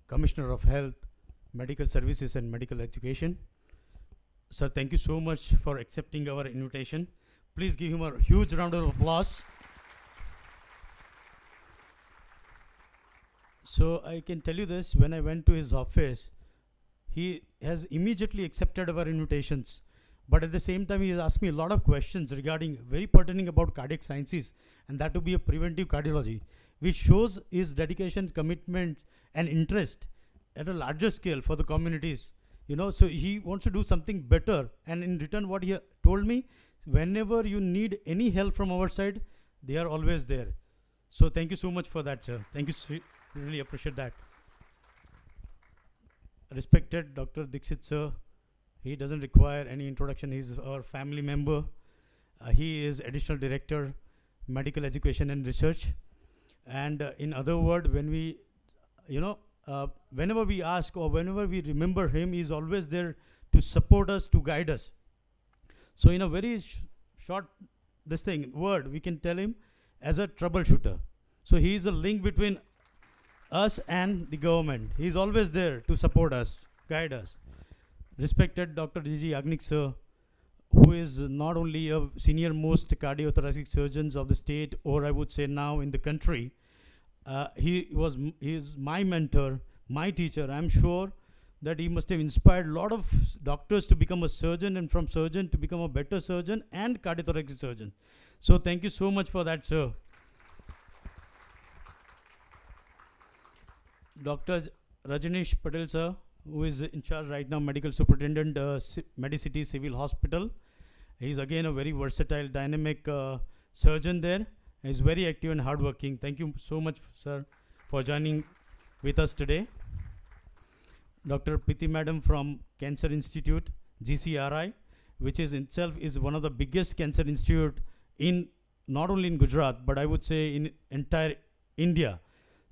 Commissioner of Health, Medical Services and Medical Education. Sir, thank you so much for accepting our invitation. Please give him a huge round of applause. So I can tell you this, when I went to his office, he has immediately accepted our invitations. But at the same time, he has asked me a lot of questions regarding very pertaining about cardiac sciences, and that to be a preventive cardiology, which shows his dedication, commitment, and interest at a larger scale for the communities. You know, so he wants to do something better. And in return, what he told me, whenever you need any help from our side, they are always there. So thank you so much for that, sir. Thank you, really appreciate that. Respected Dr. Dixit sir, he doesn't require any introduction. He's our family member. He is Additional Director, Medical Education and Research. And in other words, when we, whenever we ask or whenever we remember him, he's always there to support us, to guide us. So in a very short word, we can tell him as a troubleshooter. So he is a link between us and the government. He is always there to support us, guide us. Respected Dr. G.G. Yagnik sir, who is not only a senior most cardiothoracic surgeons of the state, or I would say now in the country, he is my mentor, my teacher. I'm sure that he must have inspired a lot of doctors to become a surgeon, and from surgeon to become a better surgeon and cardiothoracic surgeon. So thank you so much for that, sir. Dr. Rajneesh Patel sir, who is in charge right now, Medical Superintendent, Medicity Civil Hospital. He's again a very versatile, dynamic surgeon there. He's very active and hardworking. Thank you so much, sir, for joining with us today. Dr. Piti Madam from Cancer Institute, GCRI, which is itself is one of the biggest cancer institute in not only in Gujarat, but I would say in entire India.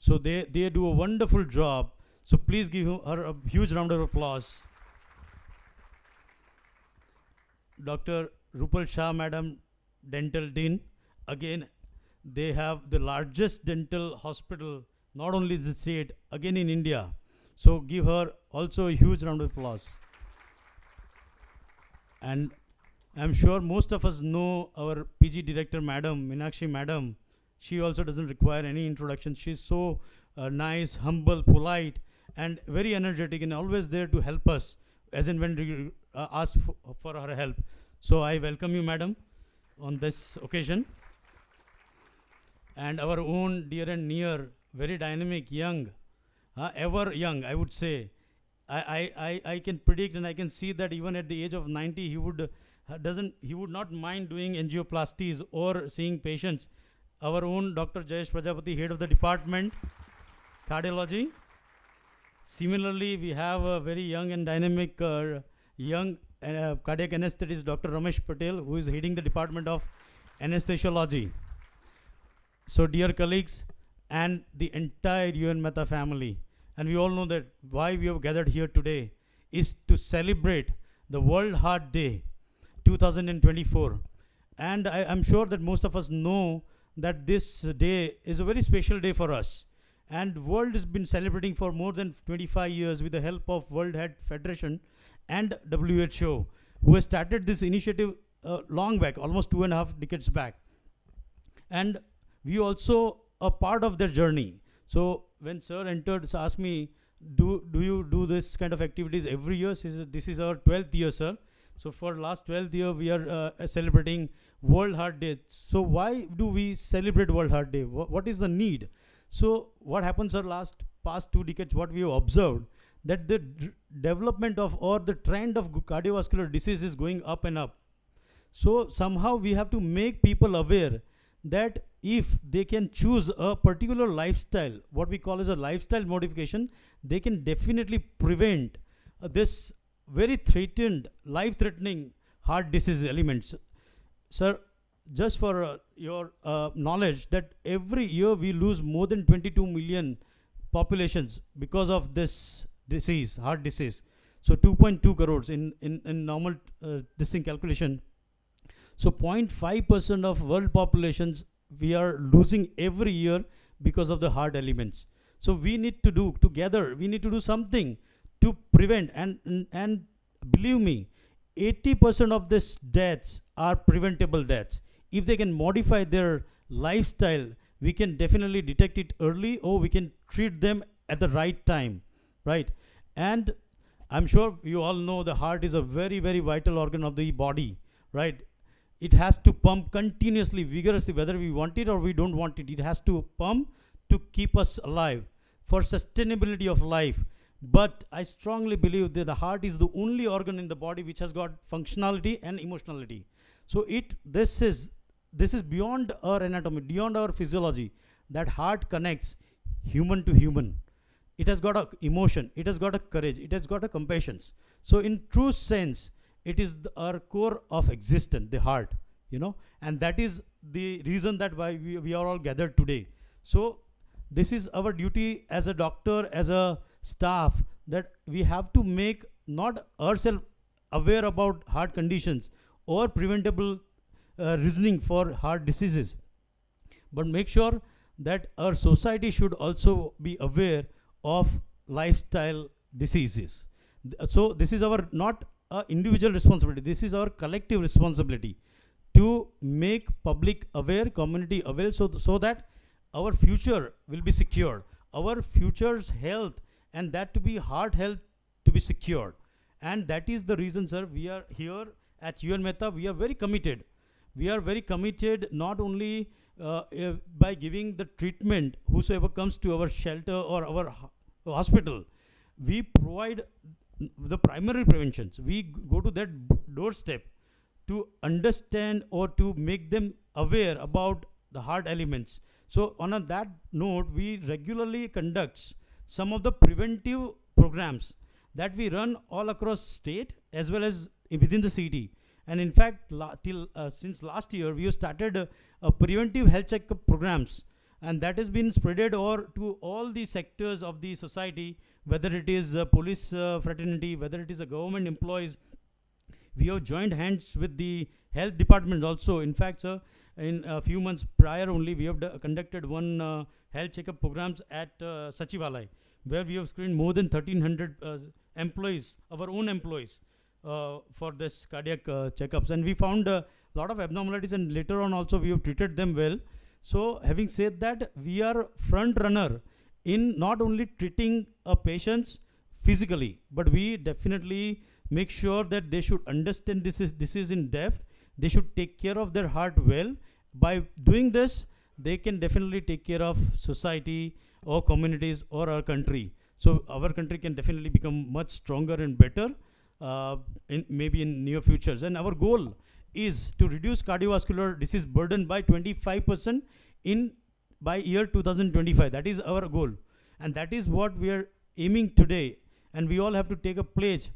So they do a wonderful job. So please give her a huge round of applause. Dr. Rupal Shah Madam, Dental Dean. Again, they have the largest dental hospital, not only in the state, again in India. So give her also a huge round of applause. And I'm sure most of us know our PG Director Madam, Meenakshi Madam. She also doesn't require any introduction. She's so nice, humble, polite, and very energetic, and always there to help us as and when we ask for her help. So I welcome you, madam, on this occasion. And our own dear and near, very dynamic, young, ever young, I would say. I can predict and I can see that even at the age of 90, he would not mind doing angioplasties or seeing patients. Our own Dr. Jayesh Prajapati, head of the department, Cardiology. Similarly, we have a very young and dynamic cardiac anesthetist, Dr. Ramesh Patel, who is heading the department of anesthesiology. So dear colleagues and the entire UNMICRC family, and we all know that why we have gathered here today is to celebrate the World Heart Day 2024. And I'm sure that most of us know that this day is a very special day for us. And world has been celebrating for more than 25 years with the help of World Health Federation and WHO, who has started this initiative long back, almost 2.5 decades back. And we also a part of their journey. So when sir entered, so asked me, do you do this kind of activities every year? This is our 12th year, sir. So for last 12th year, we are celebrating World Heart Day. So why do we celebrate World Heart Day? What is the need? So what happens are past 2 decades, what we have observed, that the development of or the trend of cardiovascular disease is going up and up. So somehow we have to make people aware that if they can choose a particular lifestyle, what we call as a lifestyle modification, they can definitely prevent this very threatened, life-threatening heart disease elements. Sir, just for your knowledge, that every year we lose more than 22 million populations because of this disease, heart disease. So 2.2 crores in normal this thing calculation. So 0.5% of world populations we are losing every year because of the heart elements. So we need to do together, we need to do something to prevent, and believe me, 80% of these deaths are preventable deaths. If they can modify their lifestyle, we can definitely detect it early, or we can treat them at the right time, right? And I'm sure you all know the heart is a very, very vital organ of the body, right? It has to pump continuously, vigorously, whether we want it or we don't want it. It has to pump to keep us alive, for sustainability of life. But I strongly believe that the heart is the only organ in the body which has got functionality and emotionality. So this is beyond our anatomy, beyond our physiology. That heart connects human to human. It has got a emotion, it has got a courage, it has got a compassion. So in true sense, it is our core of existence, the heart, and that is the reason that why we are all gathered today. So this is our duty as a doctor, as a staff, that we have to make not ourselves aware about heart conditions or preventable reasoning for heart diseases, but make sure that our society should also be aware of lifestyle diseases. So this is our not individual responsibility, this is our collective responsibility to make public aware, community aware, so that our future will be secured, our future's health, and that to be heart health to be secured. And that is the reason, sir, we are here at UN Mehta. We are very committed. We are very committed not only by giving the treatment whosoever comes to our shelter or our hospital. We provide the primary preventions. We go to that doorstep to understand or to make them aware about the heart elements. So on that note, we regularly conduct some of the preventive programs that we run all across state as well as within the city. And in fact, since last year, we have started preventive health checkup programs, and that has been spreaded to all the sectors of the society, whether it is police fraternity, whether it is government employees. We have joined hands with the health department also. In fact, sir, in a few months prior only, we have conducted one health checkup programs at Sachivalai, where we have screened more than 1,300 employees, our own employees, for this cardiac checkups. And we found a lot of abnormalities, and later on also we have treated them well. So having said that, we are front runner in not only treating patients physically, but we definitely make sure that they should understand this is in depth. They should take care of their heart well. By doing this, they can definitely take care of society or communities or our country. So our country can definitely become much stronger and better maybe in near futures. And our goal is to reduce cardiovascular disease burden by 25% by year 2025. That is our goal, and that is what we are aiming today. And we all have to take a pledge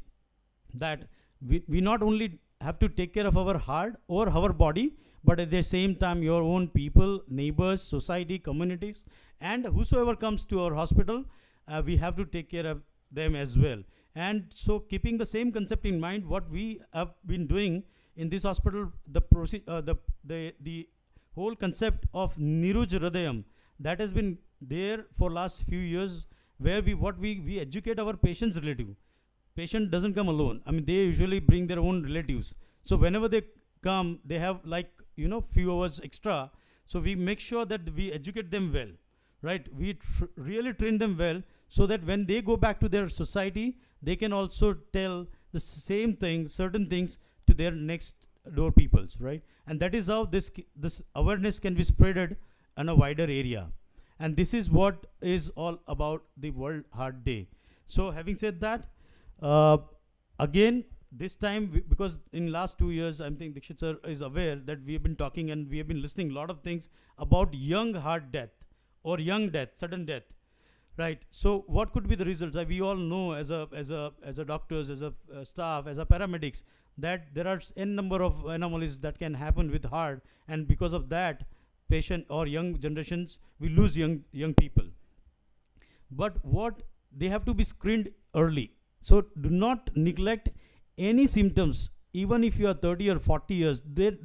that we not only have to take care of our heart or our body, but at the same time your own people, neighbors, society, communities, and whosoever comes to our hospital, we have to take care of them as well. And so keeping the same concept in mind, what we have been doing in this hospital, the whole concept of Niruj Hridayam, that has been there for last few years, where we educate our patients' relative. Patient doesn't come alone. I mean, they usually bring their own relatives. So whenever they come, they have few hours extra. So we make sure that we educate them well, right? We really train them well, so that when they go back to their society, they can also tell the same thing, certain things, to their next door peoples, right? And that is how this awareness can be spreaded on a wider area. And this is what is all about the World Heart Day. So having said that, again, this time, because in last 2 years, I think Dikshit sir is aware that we have been talking and we have been listening a lot of things about young heart death or young death, sudden death, right? So what could be the results? We all know as a doctors, as a staff, as a paramedics, that there are n number of anomalies that can happen with heart, and because of that, patient or young generations, we lose young people. But what they have to be screened early. So do not neglect any symptoms, even if you are 30 or 40 years. They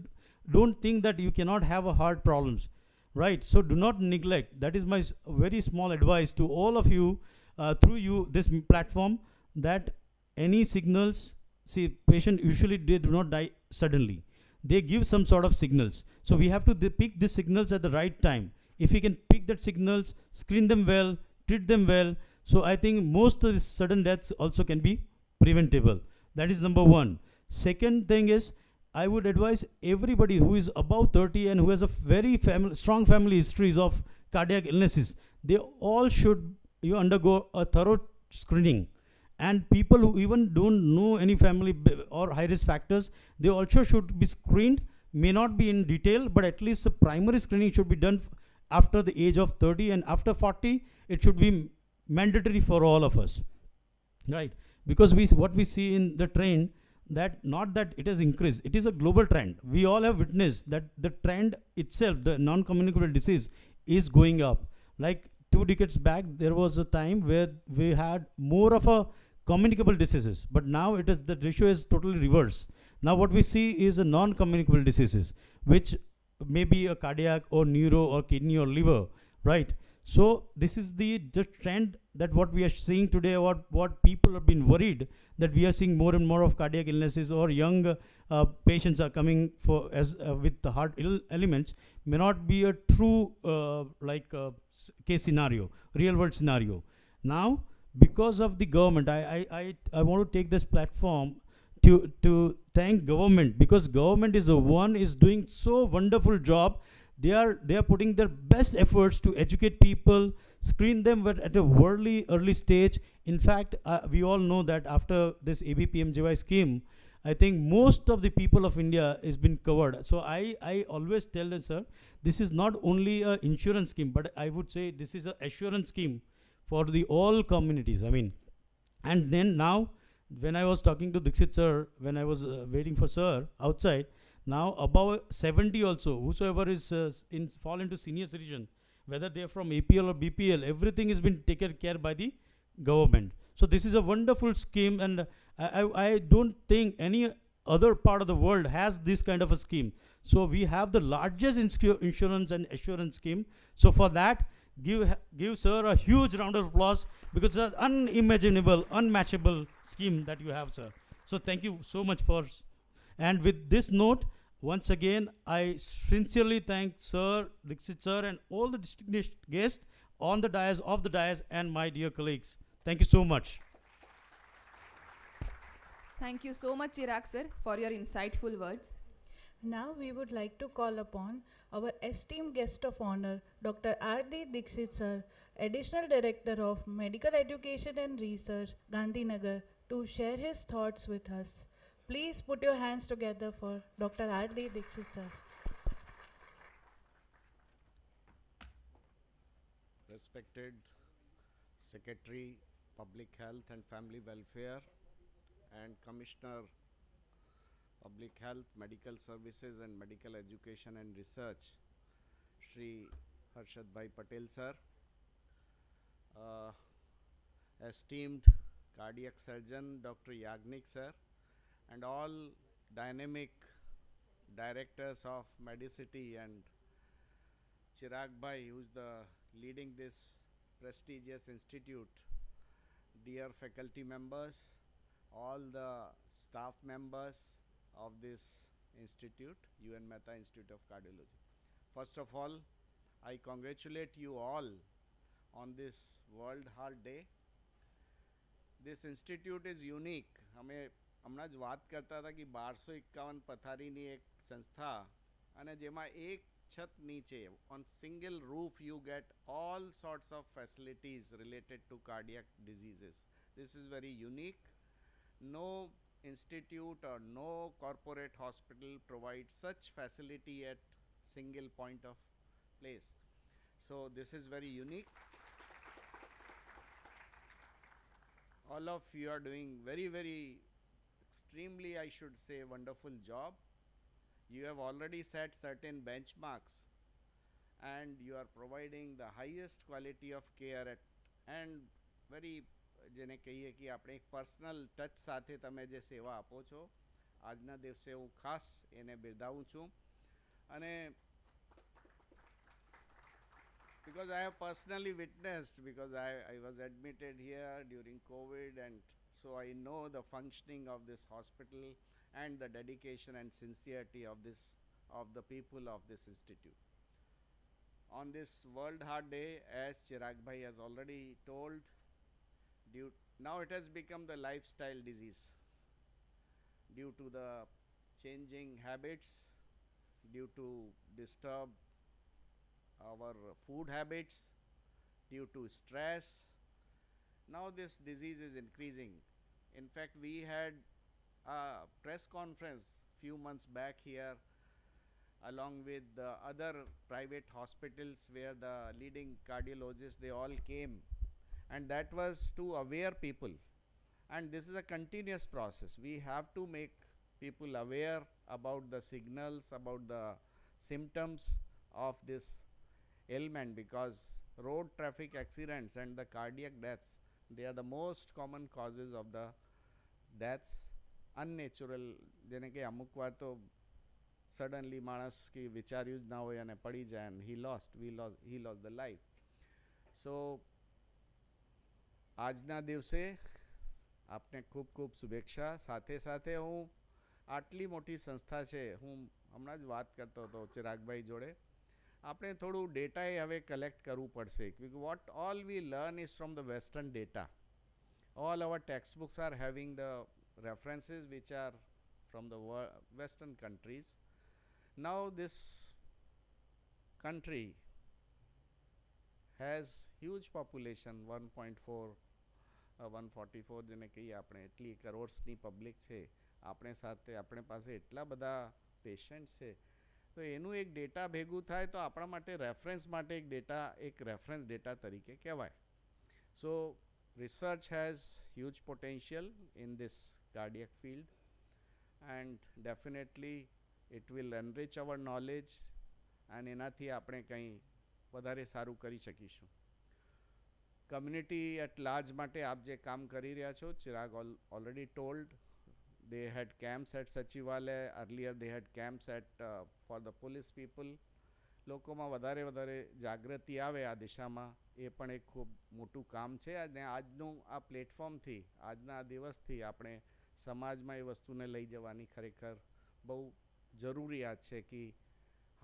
don't think that you cannot have a heart problems, right? So do not neglect. That is my very small advice to all of you through you this platform, that any signals, see, patient usually they do not die suddenly. They give some sort of signals. So we have to pick the signals at the right time. If we can pick that signals, screen them well, treat them well, so I think most of the sudden deaths also can be preventable. That is number one. Second thing is, I would advise everybody who is above 30 and who has a very strong family histories of cardiac illnesses, they all should undergo a thorough screening. And people who even don't know any family or high risk factors, they also should be screened. May not be in detail, but at least the primary screening should be done after the age of 30, and after 40, it should be mandatory for all of us, right? Because what we see in the trend, that not that it has increased, it is a global trend. We all have witnessed that the trend itself, the non-communicable disease, is going up. Like 2 decades back, there was a time where we had more of a communicable diseases, but now the ratio is totally reversed. Now what we see is a non-communicable diseases, which may be a cardiac or neuro or kidney or liver, right? So this is the trend, that what we are seeing today, what people have been worried, that we are seeing more and more of cardiac illnesses, or young patients are coming with the heart elements, may not be a true case scenario, real world scenario. Now, because of the government, I want to take this platform to thank government, because government is the one is doing so wonderful job. They are putting their best efforts to educate people, screen them at a early stage. In fact, we all know that after this ABPMJY scheme, I think most of the people of India has been covered. So I always tell them, sir, this is not only an insurance scheme, but I would say this is an assurance scheme for the all communities. I mean, and then now, when I was talking to Dikshit sir, when I was waiting for sir outside, now above 70 also, whosoever is fall into senior citizen, whether they are from APL or BPL, everything has been taken care by the government. So this is a wonderful scheme, and I don't think any other part of the world has this kind of a scheme. So we have the largest insurance and assurance scheme. So for that, give sir a huge round of applause, because it's an unimaginable, unmatchable scheme that you have, sir. So thank you so much for. And with this note, once again, I sincerely thank Sir, Dikshit sir, and all the distinguished guests on the dais, off the dais, and my dear colleagues. Thank you so much. Thank you so much, Chirag sir, for your insightful words. Now we would like to call upon our esteemed guest of honor, Dr. R.D. Dikshit sir, Additional Director of Medical Education and Research, Gandhinagar, to share his thoughts with us. Please put your hands together for Dr. R.D. Dikshit sir. Respected Secretary, Public Health and Family Welfare, and Commissioner, Public Health, Medical Services and Medical Education and Research, Shri Harshad Bhai Patel sir, esteemed cardiac surgeon, Dr. Yagnik sir, and all dynamic directors of Medicity, and Chirag Bhai, who is leading this prestigious institute, dear faculty members, all the staff members of this institute, UN Mehta Institute of Cardiology. First of all, I congratulate you all on this World Heart Day. This institute is unique. हमें હમણાં જ વાત કરતા હતા કે 1251 પથારીની એક સંસ્થા અને જેમાં એક છત નીચે on single roof you get all sorts of facilities related to cardiac diseases. This is very unique. No institute or no corporate hospital provides such facility at single point of place. So this is very unique. All of you are doing very extremely, I should say, wonderful job. You have already set certain benchmarks and you are providing the highest quality of care at and very જેને કહીએ કે આપણે એક personal touch સાથે તમે જે સેવા આપો છો આજના દિવસે હું ખાસ એને બિરદાવું છું અને because I have personally witnessed, because I was admitted here during COVID, and so I know the functioning of this hospital and the dedication and sincerity of the people of this institute. On this World Heart Day, as Chirag Bhai has already told, now it has become the lifestyle disease due to the changing habits, due to disturbed our food habits, due to stress. Now this disease is increasing. In fact, we had a press conference few months back here along with the other private hospitals where the leading cardiologists, they all came, and that was to aware people. And this is a continuous process. We have to make people aware about the signals, about the symptoms of this ailment, because road traffic accidents and the cardiac deaths, they are the most common causes of the deaths. Unnatural, જેને કે અમુક વાર તો suddenly માણસ કે વિચાર્યું જ ના હોય અને પડી જાય and he lost the life. So આજના દિવસે આપને ખૂબ ખૂબ શુભેચ્છા. સાથે સાથે હું આટલી મોટી સંસ્થા છે, હું હમણાં જ વાત કરતો હતો ચિરાગભાઈ જોડે, આપણે થોડું ડેટા એ હવે કલેક્ટ કરવું પડશે. What all we learn is from the western data. All our text books are having the references which are from the western countries. Now this country has huge population, 1.4 144 જેને કહીએ આપણે, એટલી કરોડ્સની public છે આપણે સાથે, આપણે પાસે એટલા બધા પેશન્ટ છે, તો એનું એક ડેટા ભેગું થાય તો આપણા માટે રેફરન્સ માટે એક ડેટા, એક રેફરન્સ ડેટા તરીકે કહેવાય. સો research has huge potential in this cardiac field, and definitely it will enrich our knowledge, and એનાથી આપણે કંઈ વધારે સારું કરી શકીશું. કમ્યુનિટી એટ લાર્જ માટે આપ જે કામ કરી રહ્યા છો, Chirag already told, they had camps at સચિવાલય, earlier they had camps at for the police people. લોકોમાં વધારે જાગૃતિ આવે આ દિશામાં, એ પણ એક ખૂબ મોટું કામ છે. અને આજનું આ પ્લેટફોર્મથી, આજના આ દિવસથી આપણે સમાજમાં એ વસ્તુને લઈ જવાની ખરેખર બહુ જરૂરિયાત છે કે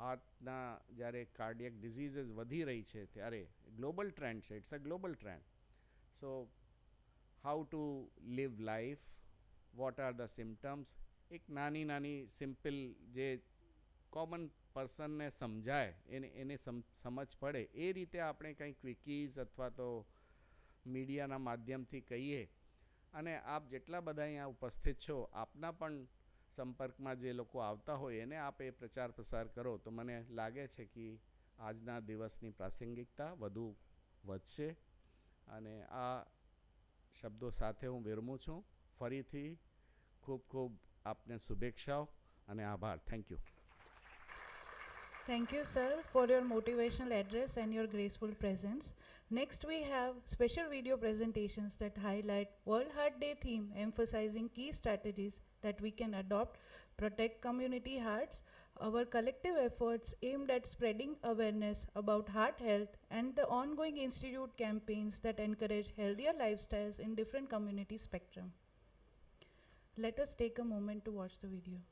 હાર્ટના જ્યારે કાર્ડિયક ડિઝીઝીસ વધી રહી છે ત્યારે ગ્લોબલ ટ્રેન્ડ છે, it's a global trend. So how to live life, what are the symptoms, એક નાની સિમ્પલ જે કોમન પર્સનને સમજાય, એને સમજ પડે એ રીતે આપણે કંઈ ક્વિકીઝ અથવા તો મીડિયાના માધ્યમથી કહીએ. અને આપ જેટલા બધા અહીંયા ઉપસ્થિત છો, આપના પણ સંપર્કમાં જે લોકો આવતા હોય એને આપ એ પ્રચાર પ્રસાર કરો, તો મને લાગે છે કે આજના દિવસની પ્રાસંગિકતા વધુ વધશે. અને આ શબ્દો સાથે હું વિરમું છું. ફરીથી ખૂબ આપને શુભેચ્છાઓ અને આભાર. Thank you. Thank you, sir, for your motivational address and your graceful presence. Next, we have special video presentations that highlight World Heart Day theme, emphasizing key strategies that we can adopt, protect community hearts, our collective efforts aimed at spreading awareness about heart health, and the ongoing institute campaigns that encourage healthier lifestyles in different community spectrum. Let us take a moment to watch the video.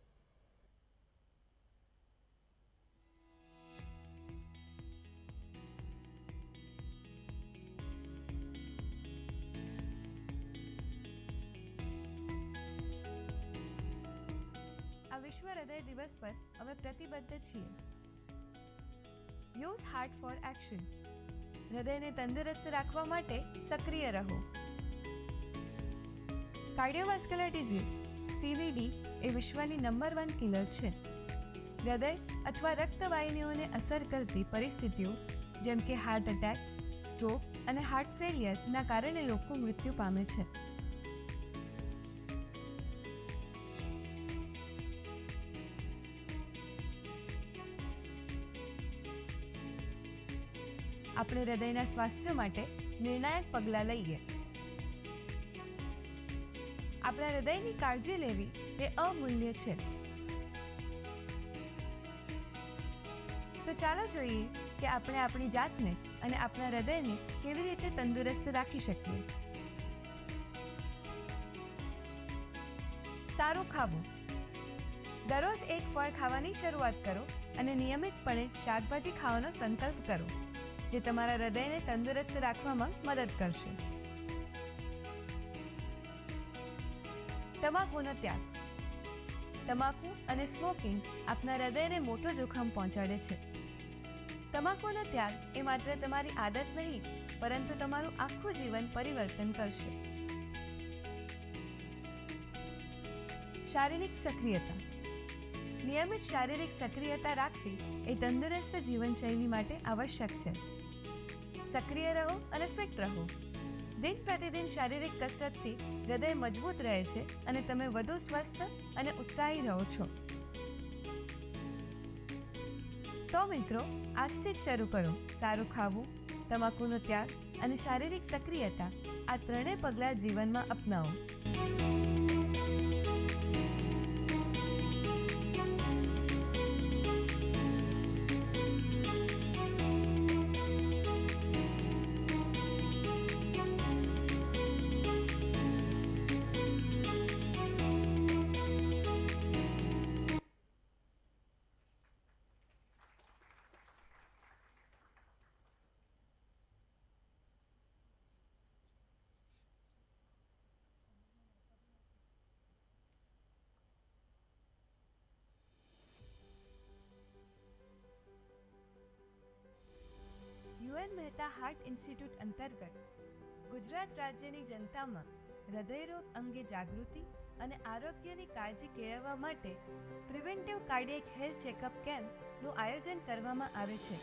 વિશ્વ હૃદય દિવસ પર અમે પ્રતિબદ્ધ છીએ. Use heart for action. હૃદયને તંદુરસ્ત રાખવા માટે સક્રિય રહો. કાર્ડિયોવાસ્ક્યુલર ડિઝીઝ CVD એ વિશ્વની નંબર 1 કિલર છે. હૃદય અથવા રક્તવાહિનીઓને અસર કરતી પરિસ્થિતિઓ જેમ કે હાર્ટ એટેક, સ્ટ્રોક અને હાર્ટ ફેલિયરના કારણે લોકો મૃત્યુ પામે છે. આપણે હૃદયના સ્વાસ્થ્ય માટે નિર્ણાયક પગલાં લઈએ. આપણા હૃદયની કાળજી લેવી એ અમૂલ્ય છે. તો ચાલો જોઈએ કે આપણે આપણી જાતને અને આપણા હૃદયને કેવી રીતે તંદુરસ્ત રાખી શકીએ. સારું ખાવું. દરરોજ એક ફળ ખાવાની શરૂઆત કરો અને નિયમિતપણે શાકભાજી ખાવાનો સંકલ્પ કરો, જે તમારા હૃદયને તંદુરસ્ત રાખવામાં મદદ કરશે. તમાકુનો ત્યાગ. તમાકુ અને સ્મોકિંગ આપના હૃદયને મોટો જોખમ પહોંચાડે છે. તમાકુનો ત્યાગ એ માત્ર તમારી આદત નહીં, પરંતુ તમારું આખું જીવન પરિવર્તન કરશે. શારીરિક સક્રિયતા. નિયમિત શારીરિક સક્રિયતા રાખવી એ તંદુરસ્ત જીવનશૈલી માટે આવશ્યક છે. સક્રિય રહો અને ફિટ રહો. દિન પ્રતિદિન શારીરિક કસરતથી હૃદય મજબૂત રહે છે અને તમે વધુ સ્વસ્થ અને ઉત્સાહી રહો છો. તો મિત્રો, આજથી જ શરૂ કરો. સારું ખાવું, તમાકુનો ત્યાગ અને શારીરિક સક્રિયતા, આ ત્રણેય પગલાં જીવનમાં અપનાવો. UN મહેતા હાર્ટ ઇન્સ્ટિટ્યૂટ અંતર્ગત ગુજરાત રાજ્યની જનતામાં હૃદયરોગ અંગે જાગૃતિ અને આરોગ્યની કાળજી કેળવવા માટે પ્રિવેન્ટિવ કાર્ડિયક હેલ્થ ચેકઅપ કેમ્પનું આયોજન કરવામાં આવે છે,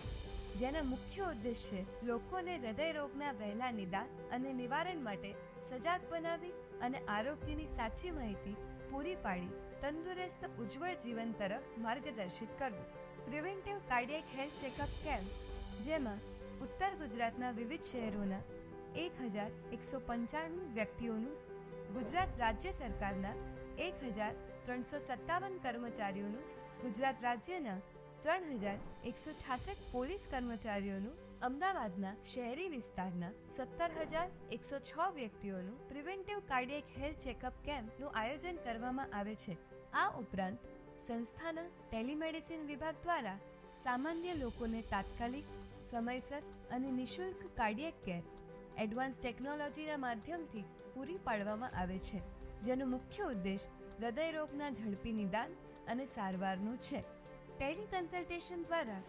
જેનો મુખ્ય ઉદ્દેશ્ય લોકોને હૃદયરોગના વહેલા નિદાન અને નિવારણ માટે સજાગ બનાવી અને આરોગ્યની સાચી માહિતી પૂરી પાડી તંદુરસ્ત ઉજ્જવળ જીવન તરફ માર્ગદર્શિત કરવું. Preventive cardiac health checkup camp, જેમાં ઉત્તર ગુજરાતના વિવિધ શહેરોના 1195 વ્યક્તિઓનું, ગુજરાત રાજ્ય સરકારના 1357 કર્મચારીઓનું, ગુજરાત રાજ્યના 3166 પોલીસ કર્મચારીઓનું, અમદાવાદના શહેરી વિસ્તારના 17106 વ્યક્તિઓનું પ્રિવેન્ટિવ કાર્ડિયક હેલ્થ ચેકઅપ કેમ્પનું આયોજન કરવામાં આવે છે. આ ઉપરાંત સંસ્થાના ટેલિમેડિસિન વિભાગ દ્વારા સામાન્ય લોકોને તાત્કાલિક, સમયસર અને નિઃશુલ્ક કાર્ડિયક કેર એડવાન્સ ટેકનોલોજીના માધ્યમથી પૂરી પાડવામાં આવે છે, જેનો મુખ્ય ઉદ્દેશ હૃદયરોગના ઝડપી નિદાન અને સારવારનો છે. ટેલી કન્સલ્ટેશન દ્વારા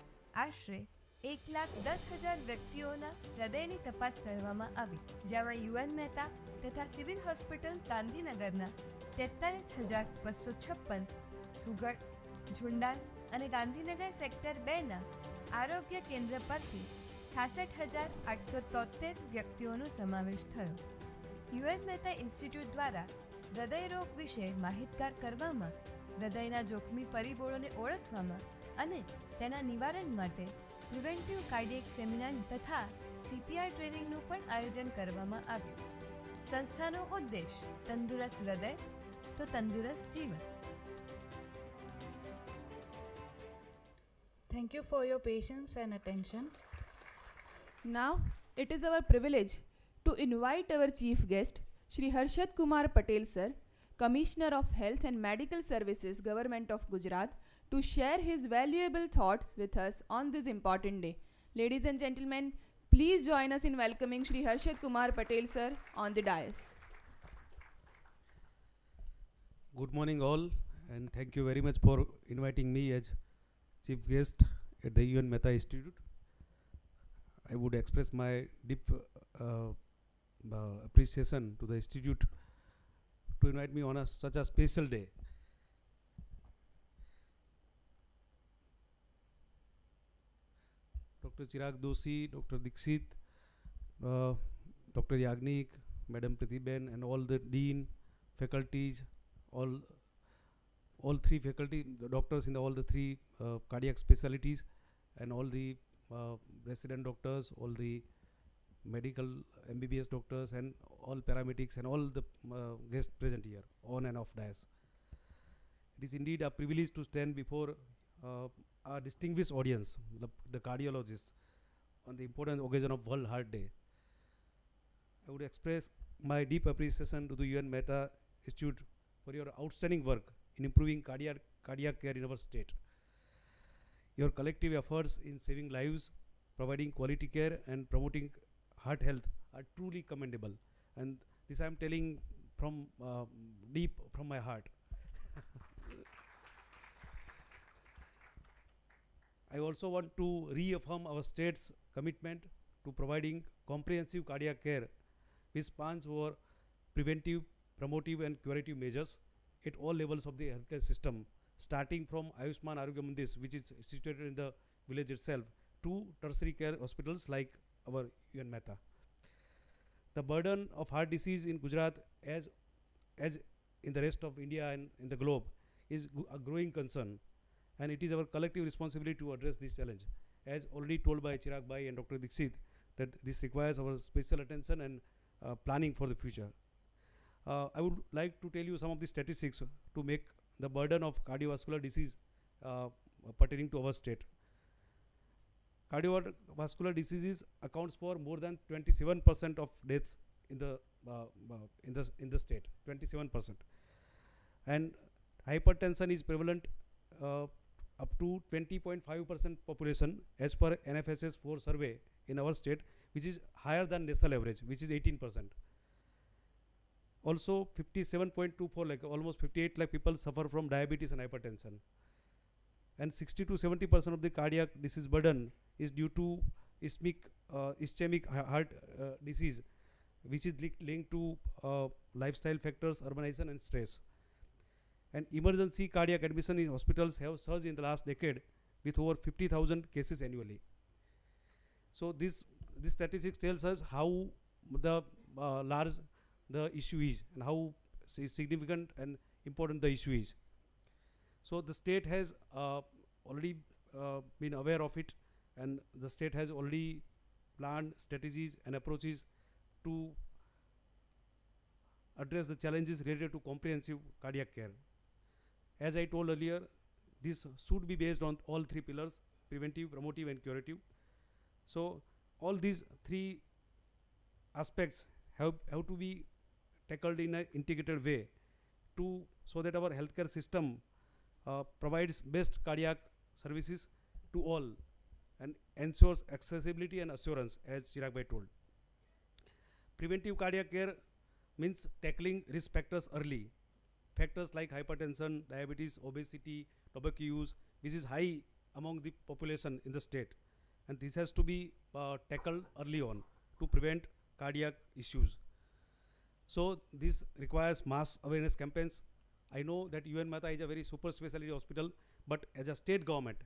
આશરે 1,10,000 વ્યક્તિઓના હૃદયની તપાસ કરવામાં આવી, જેમાં UN મહેતા તથા સિવિલ હોસ્પિટલ ગાંધીનગરના 43,256, સુગડ, ઝુંડાલ અને ગાંધીનગર સેક્ટર 2ના આરોગ્ય કેન્દ્ર પરથી 66,873 વ્યક્તિઓનો સમાવેશ થયો. UN મહેતા ઇન્સ્ટિટ્યૂટ દ્વારા હૃદયરોગ વિશે માહિતગાર કરવામાં, હૃદયના જોખમી પરિબળોને ઓળખવામાં અને તેના નિવારણ માટે પ્રિવેન્ટિવ કાર્ડિયક સેમિનાર તથા CPR ટ્રેનિંગનું પણ આયોજન કરવામાં આવ્યું. સંસ્થાનો ઉદ્દેશ તંદુરસ્ત હૃદય તો તંદુરસ્ત જીવન. Thank you for your patience and attention. Now, it is our privilege to invite our chief guest, Shri Harshad Kumar Patel sir, Commissioner of Health and Medical Services, Government of Gujarat, to share his valuable thoughts with us on this important day. Ladies and gentlemen, please join us in welcoming Shri Harshad Kumar Patel sir on the dais. Good morning all, and thank you very much for inviting me as chief guest at the UN Mehta Institute. I would express my deep appreciation to the institute to invite me on such a special day. Dr. Chirag Doshi, Dr. Dixit, Dr. Yagnik, Madam Pratibhen, and all the dean, faculties, all three faculty doctors in all the three cardiac specialties, and all the resident doctors, all the medical MBBS doctors, and all paramedics, and all the guests present here, on and off dais. It is indeed a privilege to stand before a distinguished audience, the cardiologists, on the important occasion of World Heart Day. I would express my deep appreciation to the UN Mehta Institute for your outstanding work in improving cardiac care in our state. Your collective efforts in saving lives, providing quality care, and promoting heart health are truly commendable. And this I am telling from deep from my heart. I also want to reaffirm our state's commitment to providing comprehensive cardiac care which spans over preventive, promotive, and curative measures at all levels of the healthcare system, starting from Ayushman Arogya Mandirs, which is situated in the village itself, to tertiary care hospitals like our UN Mehta. The burden of heart disease in Gujarat, as in the rest of India and in the globe, is a growing concern, and it is our collective responsibility to address this challenge. As already told by Chirag Bhai and Dr. Dixit, that this requires our special attention and planning for the future. I would like to tell you some of the statistics to make the burden of cardiovascular disease pertaining to our state. Cardiovascular diseases accounts for more than 27% of deaths in the state, 27%. And hypertension is prevalent up to 20.5% population as per NFSS 4 survey in our state, which is higher than national average, which is 18%. Also 57.24 lakh, almost 58 lakh people suffer from diabetes and hypertension. And 60 to 70% of the cardiac disease burden is due to ischemic heart disease, which is linked to lifestyle factors, urbanization, and stress. And emergency cardiac admission in hospitals have surged in the last decade with over 50,000 cases annually. So this statistics tells us how large the issue is and how significant and important the issue is. So the state has already been aware of it, and the state has already planned strategies and approaches to address the challenges related to comprehensive cardiac care. As I told earlier, this should be based on all three pillars: preventive, promotive, and curative. So all these three aspects have to be tackled in an integrated way so that our healthcare system provides best cardiac services to all and ensures accessibility and assurance, as Chirag Bhai told. Preventive cardiac care means tackling risk factors early. Factors like hypertension, diabetes, obesity, tobacco use, which is high among the population in the state. And this has to be tackled early on to prevent cardiac issues. So this requires mass awareness campaigns. I know that UN Mehta is a very super specialty hospital, but as a state government,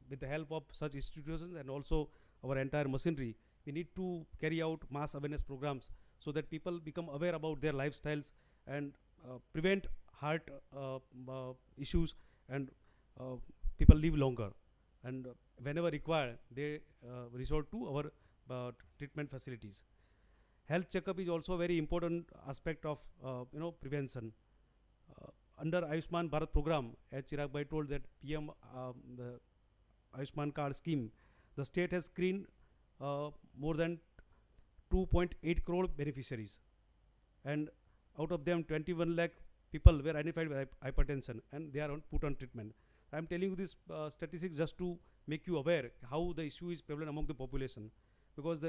with the help of such institutions and also our entire machinery, we need to carry out mass awareness programs so that people become aware about their lifestyles and prevent heart issues, and people live longer. And whenever required, they resort to our treatment facilities. Health checkup is also a very important aspect of prevention. Under Ayushman Bharat program, as Chirag Bhai told, that PM the Ayushman card scheme, the state has screened more than 2.8 crore beneficiaries, and out of them 21 lakh people were identified with hypertension, and they are put on treatment. I am telling you this statistics just to make you aware how the issue is prevalent among the population, because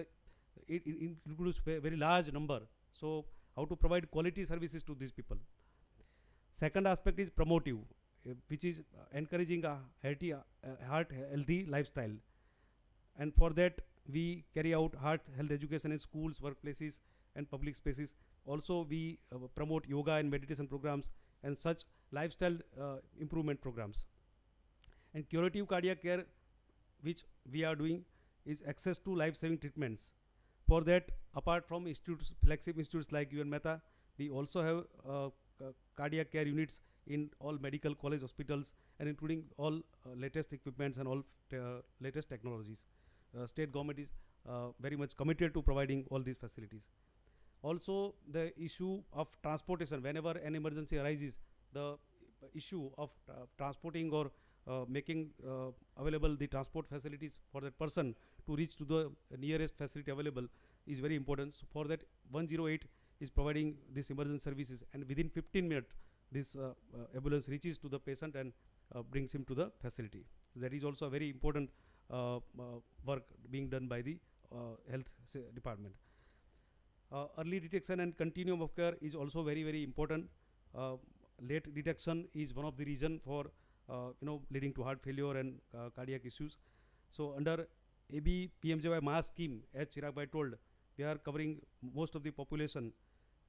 it includes a very large number. So how to provide quality services to these people. Second aspect is promotive. which is encouraging a heart healthy lifestyle. And for that, we carry out heart health education in schools, workplaces, and public spaces. Also, we promote yoga and meditation programs and such lifestyle improvement programs. And curative cardiac care, which we are doing, is access to life-saving treatments. For that, apart from institutes, flagship institutes like Mehta, we also have cardiac care units in all medical college hospitals, and including all latest equipments and all latest technologies. State government is very much committed to providing all these facilities. Also, the issue of transportation, whenever an emergency arises, the issue of transporting or making available the transport facilities for that person to reach to the nearest facility available is very important. So for that, 108 is providing these emergency services, and within 15 minutes this ambulance reaches to the patient and brings him to the facility. So that is also a very important work being done by the health department. Early detection and continuum of care is also very, very important. Late detection is one of the reason for leading to heart failure and cardiac issues. So under AB PMJY mass scheme, as Chirag Bhai told, we are covering most of the population,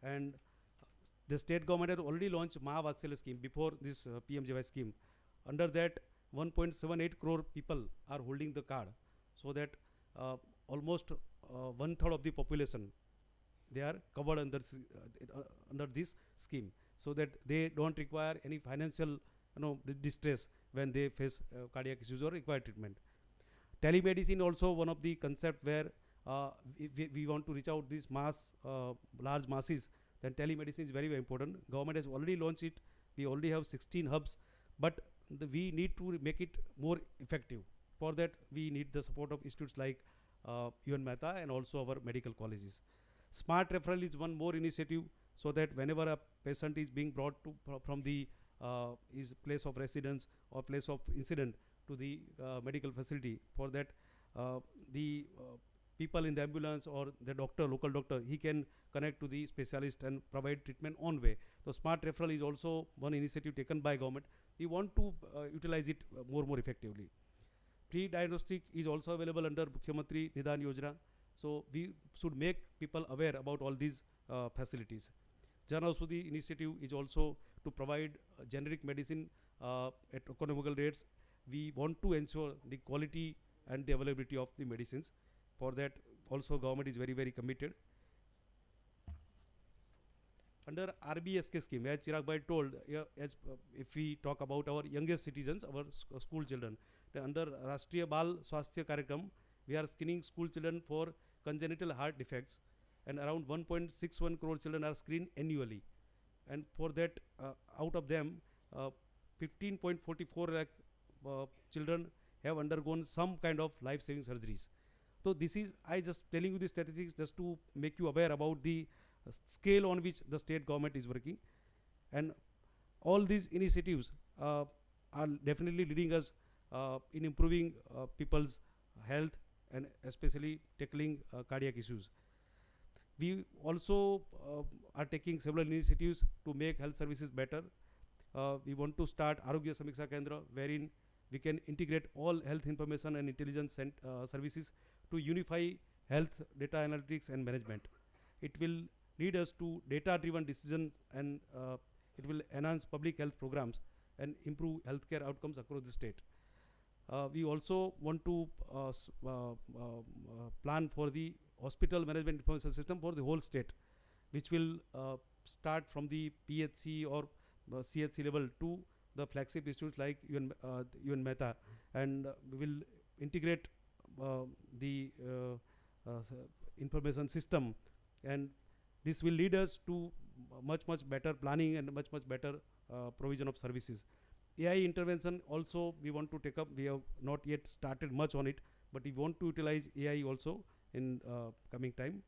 and the state government had already launched Mahavatsalya scheme before this PMJY scheme. Under that, 1.78 crore people are holding the card, so that almost 1/3 of the population, they are covered under this scheme, so that they don't require any financial distress when they face cardiac issues or require treatment. Telemedicine also one of the concept where we want to reach out these large masses. Then telemedicine is very, very important. Government has already launched it. We already have 16 hubs, but we need to make it more effective. For that, we need the support of institutes like Mehta and also our medical colleges. Smart referral is one more initiative, so that whenever a patient is being brought to from the his place of residence or place of incident to the medical facility, for that the people in the ambulance or the doctor, local doctor, he can connect to the specialist and provide treatment on way. So smart referral is also one initiative taken by government. We want to utilize it more effectively. Pre-diagnostic is also available under Mukhyamantri Nidan Yojana. So we should make people aware about all these facilities. Jan Aushadhi initiative is also to provide generic medicine at economical rates. We want to ensure the quality and the availability of the medicines. For that, also government is very, very committed. Under RBSK scheme, as Chirag Bhai told, if we talk about our youngest citizens, our school children, under Rashtriya Bal Swasthya Karyakram, we are screening school children for congenital heart defects, and around 1.61 crore children are screened annually. And for that, out of them, 15.44 lakh children have undergone some kind of life-saving surgeries. So this is, I just telling you the statistics just to make you aware about the scale on which the state government is working. And all these initiatives are definitely leading us in improving people's health and especially tackling cardiac issues. We also are taking several initiatives to make health services better. We want to start Arogya Samiksha Kendra, wherein we can integrate all health information and intelligence services to unify health data analytics and management. It will lead us to data-driven decisions, and it will enhance public health programs and improve healthcare outcomes across the state. We also want to plan for the hospital management information system for the whole state, which will start from the PHC or CHC level to the flagship institutes like UN Mehta, and we will integrate the information system, and this will lead us to much better planning and much better provision of services. AI intervention also we want to take up. We have not yet started much on it, but we want to utilize AI also in coming time.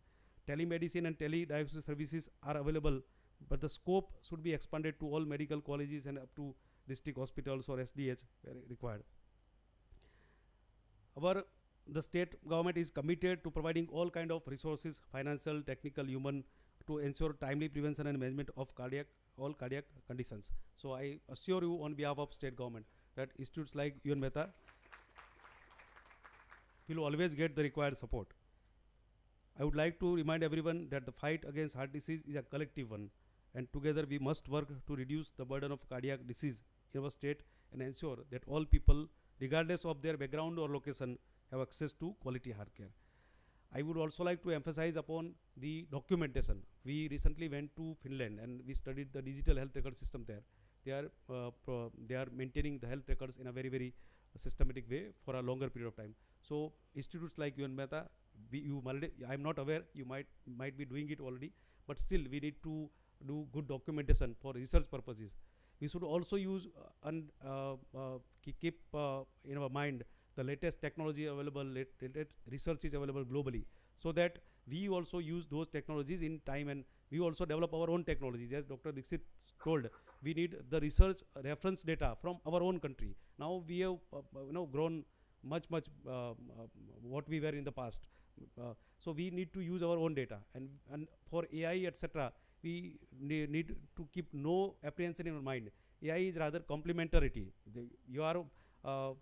Telemedicine and telediagnosis services are available, but the scope should be expanded to all medical colleges and up to district hospitals or SDH where required. The state government is committed to providing all kind of resources, financial, technical, human, to ensure timely prevention and management of cardiac all cardiac conditions. So I assure you on behalf of state government that institutes like UN Mehta will always get the required support. I would like to remind everyone that the fight against heart disease is a collective one, and together we must work to reduce the burden of cardiac disease in our state and ensure that all people, regardless of their background or location, have access to quality health care. I would also like to emphasize upon the documentation. We recently went to Finland and we studied the digital health record system there. They are maintaining the health records in a very, very systematic way for a longer period of time. So institutes like UN Mehta, I'm not aware, you might be doing it already, but still we need to do good documentation for research purposes. We should also use keep in our mind the latest technology available, research is available globally, so that we also use those technologies in time, and we also develop our own technologies. As Dr. Dixit told, we need the research reference data from our own country. Now we have grown much what we were in the past. So we need to use our own data, and for AI, etc., we need to keep no apprehension in our mind. AI is rather complementarity. You are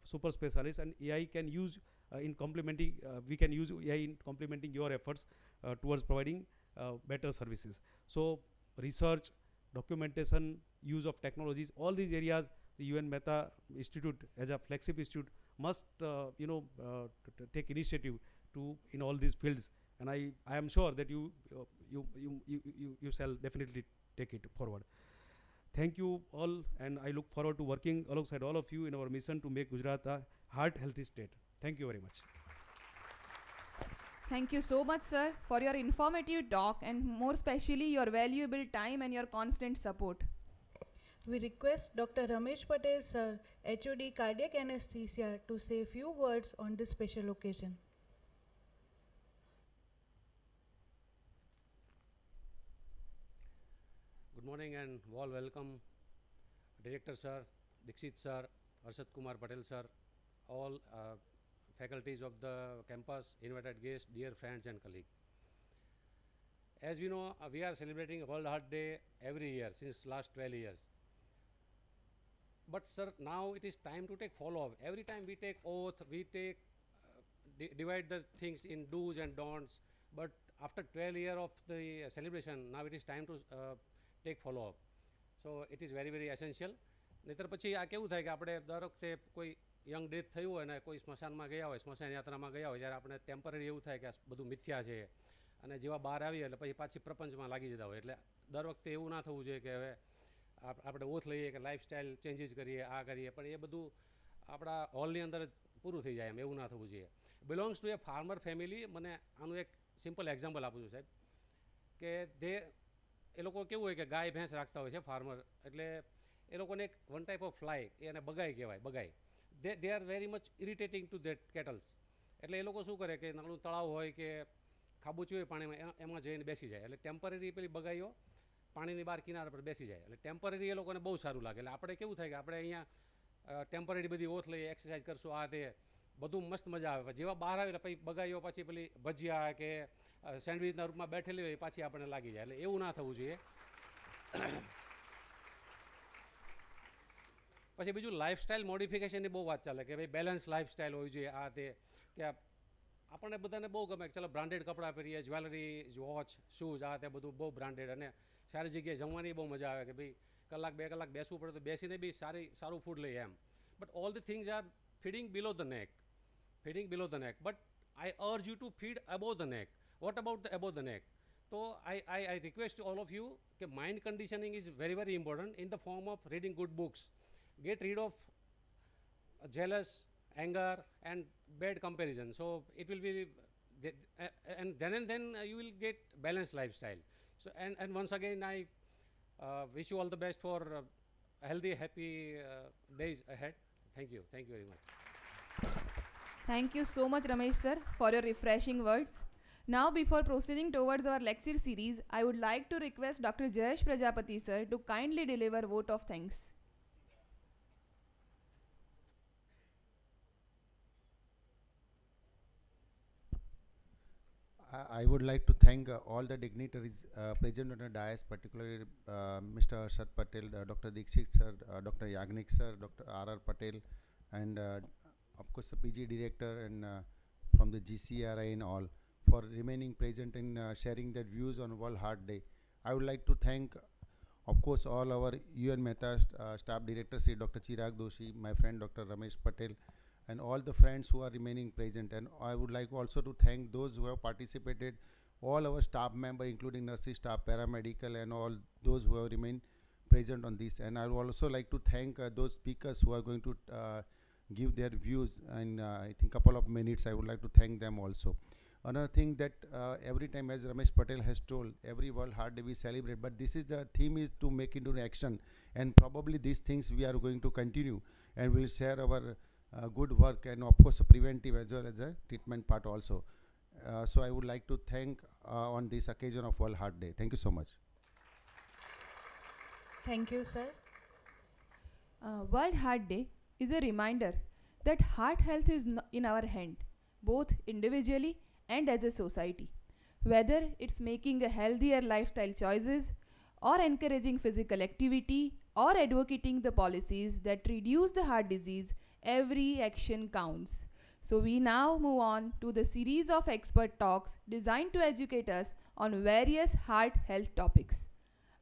super specialist, and AI can use in complementing. We can use AI in complementing your efforts towards providing better services. So research, documentation, use of technologies, all these areas, the UN Mehta Institute as a flagship institute must take initiative to in all these fields, and I am sure that you shall definitely take it forward. Thank you all, and I look forward to working alongside all of you in our mission to make Gujarat a heart healthy state. Thank you very much. Thank you so much, sir, for your informative talk and more especially your valuable time and your constant support. We request Dr. Ramesh Patel, sir, HOD Cardiac Anesthesia, to say a few words on this special occasion. Good morning and warm welcome, Director Sir, Dixit Sir, Arshad Kumar Patel Sir, all faculties of the campus, invited guests, dear friends and colleagues. As we know, we are celebrating World Heart Day every year since last 12 years. But sir, now it is time to take follow-up. Every time we take oath, we take divide the things in do's and don'ts. But after 12 years of the celebration, now it is time to take follow-up. So it is very, very essential. નહીતર પછી આ કેવું થાય કે આપણે દર વખતે કોઈ યંગ ડેથ થયું હોય ને કોઈ સ્મશાનમાં ગયા હોય, સ્મશાન યાત્રામાં ગયા હોય, ત્યારે આપણે ટેમ્પરરી એવું થાય કે આ બધું મિથ્યા છે, અને જેવા બહાર આવીએ એટલે પછી પાછી પ્રપંચમાં લાગી જતા હોય. એટલે દર વખતે એવું ના થવું જોઈએ કે હવે આપણે ઓથ લઈએ કે લાઈફસ્ટાઈલ ચેન્જીસ કરીએ, આ કરીએ, પણ એ બધું આપણા હોલની અંદર પૂરું થઈ જાય એમ, એવું ના થવું જોઈએ. Belongs to A farmer family. મને આનું એક સિમ્પલ એક્ઝામ્પલ આપું છું સાહેબ, કે એ લોકો કેવું હોય કે ગાય ભેંસ રાખતા હોય છે ફાર્મર, એટલે એ લોકોને એક વન ટાઈપ ઓફ ફ્લાય, એને બગાઈ કહેવાય, બગાઈ. They are very much irritating to that cattles. એટલે એ લોકો શું કરે કે નાનું તળાવ હોય કે ખાબોચી હોય પાણીમાં, એમાં જઈને બેસી જાય. એટલે ટેમ્પરરી પેલી બગાઈઓ પાણીની બહાર કિનારા પર બેસી જાય. એટલે ટેમ્પરરી એ લોકોને બહુ સારું લાગે. એટલે આપણે કેવું થાય કે આપણે અહીંયા ટેમ્પરરી બધી ઓથ લઈએ, એક્સરસાઇઝ કરશું, આ તે બધું મસ્ત મજા આવે. જેવા બહાર આવે એટલે પછી બગાઈઓ પાછી પેલી ભજીયા કે સેન્ડવિચના રૂપમાં બેઠેલી હોય, પાછી આપણને લાગી જાય. એટલે એવું ના થવું જોઈએ. પછી બીજું લાઈફસ્ટાઈલ મોડિફિકેશનની બહુ વાત ચાલે કે ભાઈ બેલેન્સ લાઈફસ્ટાઈલ હોવી જોઈએ, આ તે કે આપણને બધાને બહુ ગમે કે ચાલો બ્રાન્ડેડ કપડાં પહેરીએ, જ્વેલરી, વોચ, શૂઝ, આ તે બધું બહુ બ્રાન્ડેડ, અને સારી જગ્યાએ જમવાની બહુ મજા આવે કે ભાઈ કલાક 2 કલાક બેસવું પડે તો બેસીને બી સારું ફૂડ લઈએ એમ. But all the things are feeding below the neck, but I urge you to feed above the neck. What about the above the neck? તો I request all of you that mind conditioning is very, very important in the form of reading good books. Get rid of jealous, anger and bad comparison. So it will be, and then you will get balanced lifestyle. So and once again I wish you all the best for healthy, happy days ahead. Thank you very much. Thank you so much, Ramesh sir, for your refreshing words. Now, before proceeding towards our lecture series, I would like to request Dr. Jayesh Prajapati sir to kindly deliver vote of thanks. I would like to thank all the dignitaries present on the dais, particularly Mr. Arshad Patel, Dr. Dikshit sir, Dr. Yagnik sir, Dr. R.R. Patel, and of course the PG director and from the GCRI and all for remaining present and sharing their views on World Heart Day. I would like to thank, of course, all our UN Mehta staff director, Sri Dr. Chirag Doshi, my friend Dr. Ramesh Patel, and all the friends who are remaining present. And I would like also to thank those who have participated, all our staff members, including nursing staff, paramedical, and all those who have remained present on this. And I would also like to thank those speakers who are going to give their views. And I think couple of minutes, I would like to thank them also. Another thing that every time, as Ramesh Patel has told, every World Heart Day we celebrate, but this is the theme is to make into action, and probably these things we are going to continue, and we'll share our good work, and of course preventive as well as a treatment part also. So I would like to thank on this occasion of World Heart Day. Thank you so much. Thank you, sir. World Heart Day is a reminder that heart health is in our hand, both individually and as a society. Whether it's making a healthier lifestyle choices, or encouraging physical activity, or advocating the policies that reduce the heart disease, every action counts. So we now move on to the series of expert talks designed to educate us on various heart health topics.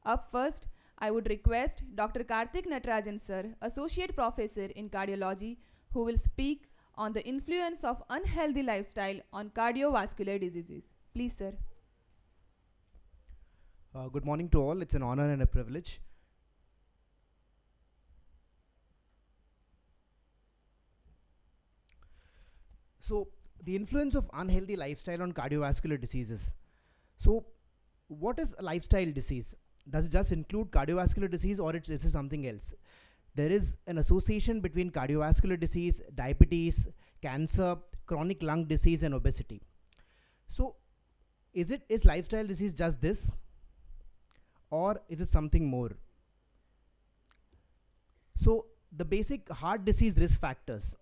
Up first, I would request Dr. Karthik Natarajan sir, Associate Professor in Cardiology, who will speak on the influence of unhealthy lifestyle on cardiovascular diseases. Please, sir. Good morning to all. It's an honor and a privilege. So, the influence of unhealthy lifestyle on cardiovascular diseases. So, what is a lifestyle disease? Does it just include cardiovascular disease, or is it something else? There is an association between cardiovascular disease, diabetes, cancer, chronic lung disease, and obesity. So, is lifestyle disease just this, or is it something more? So, the basic heart disease risk factors: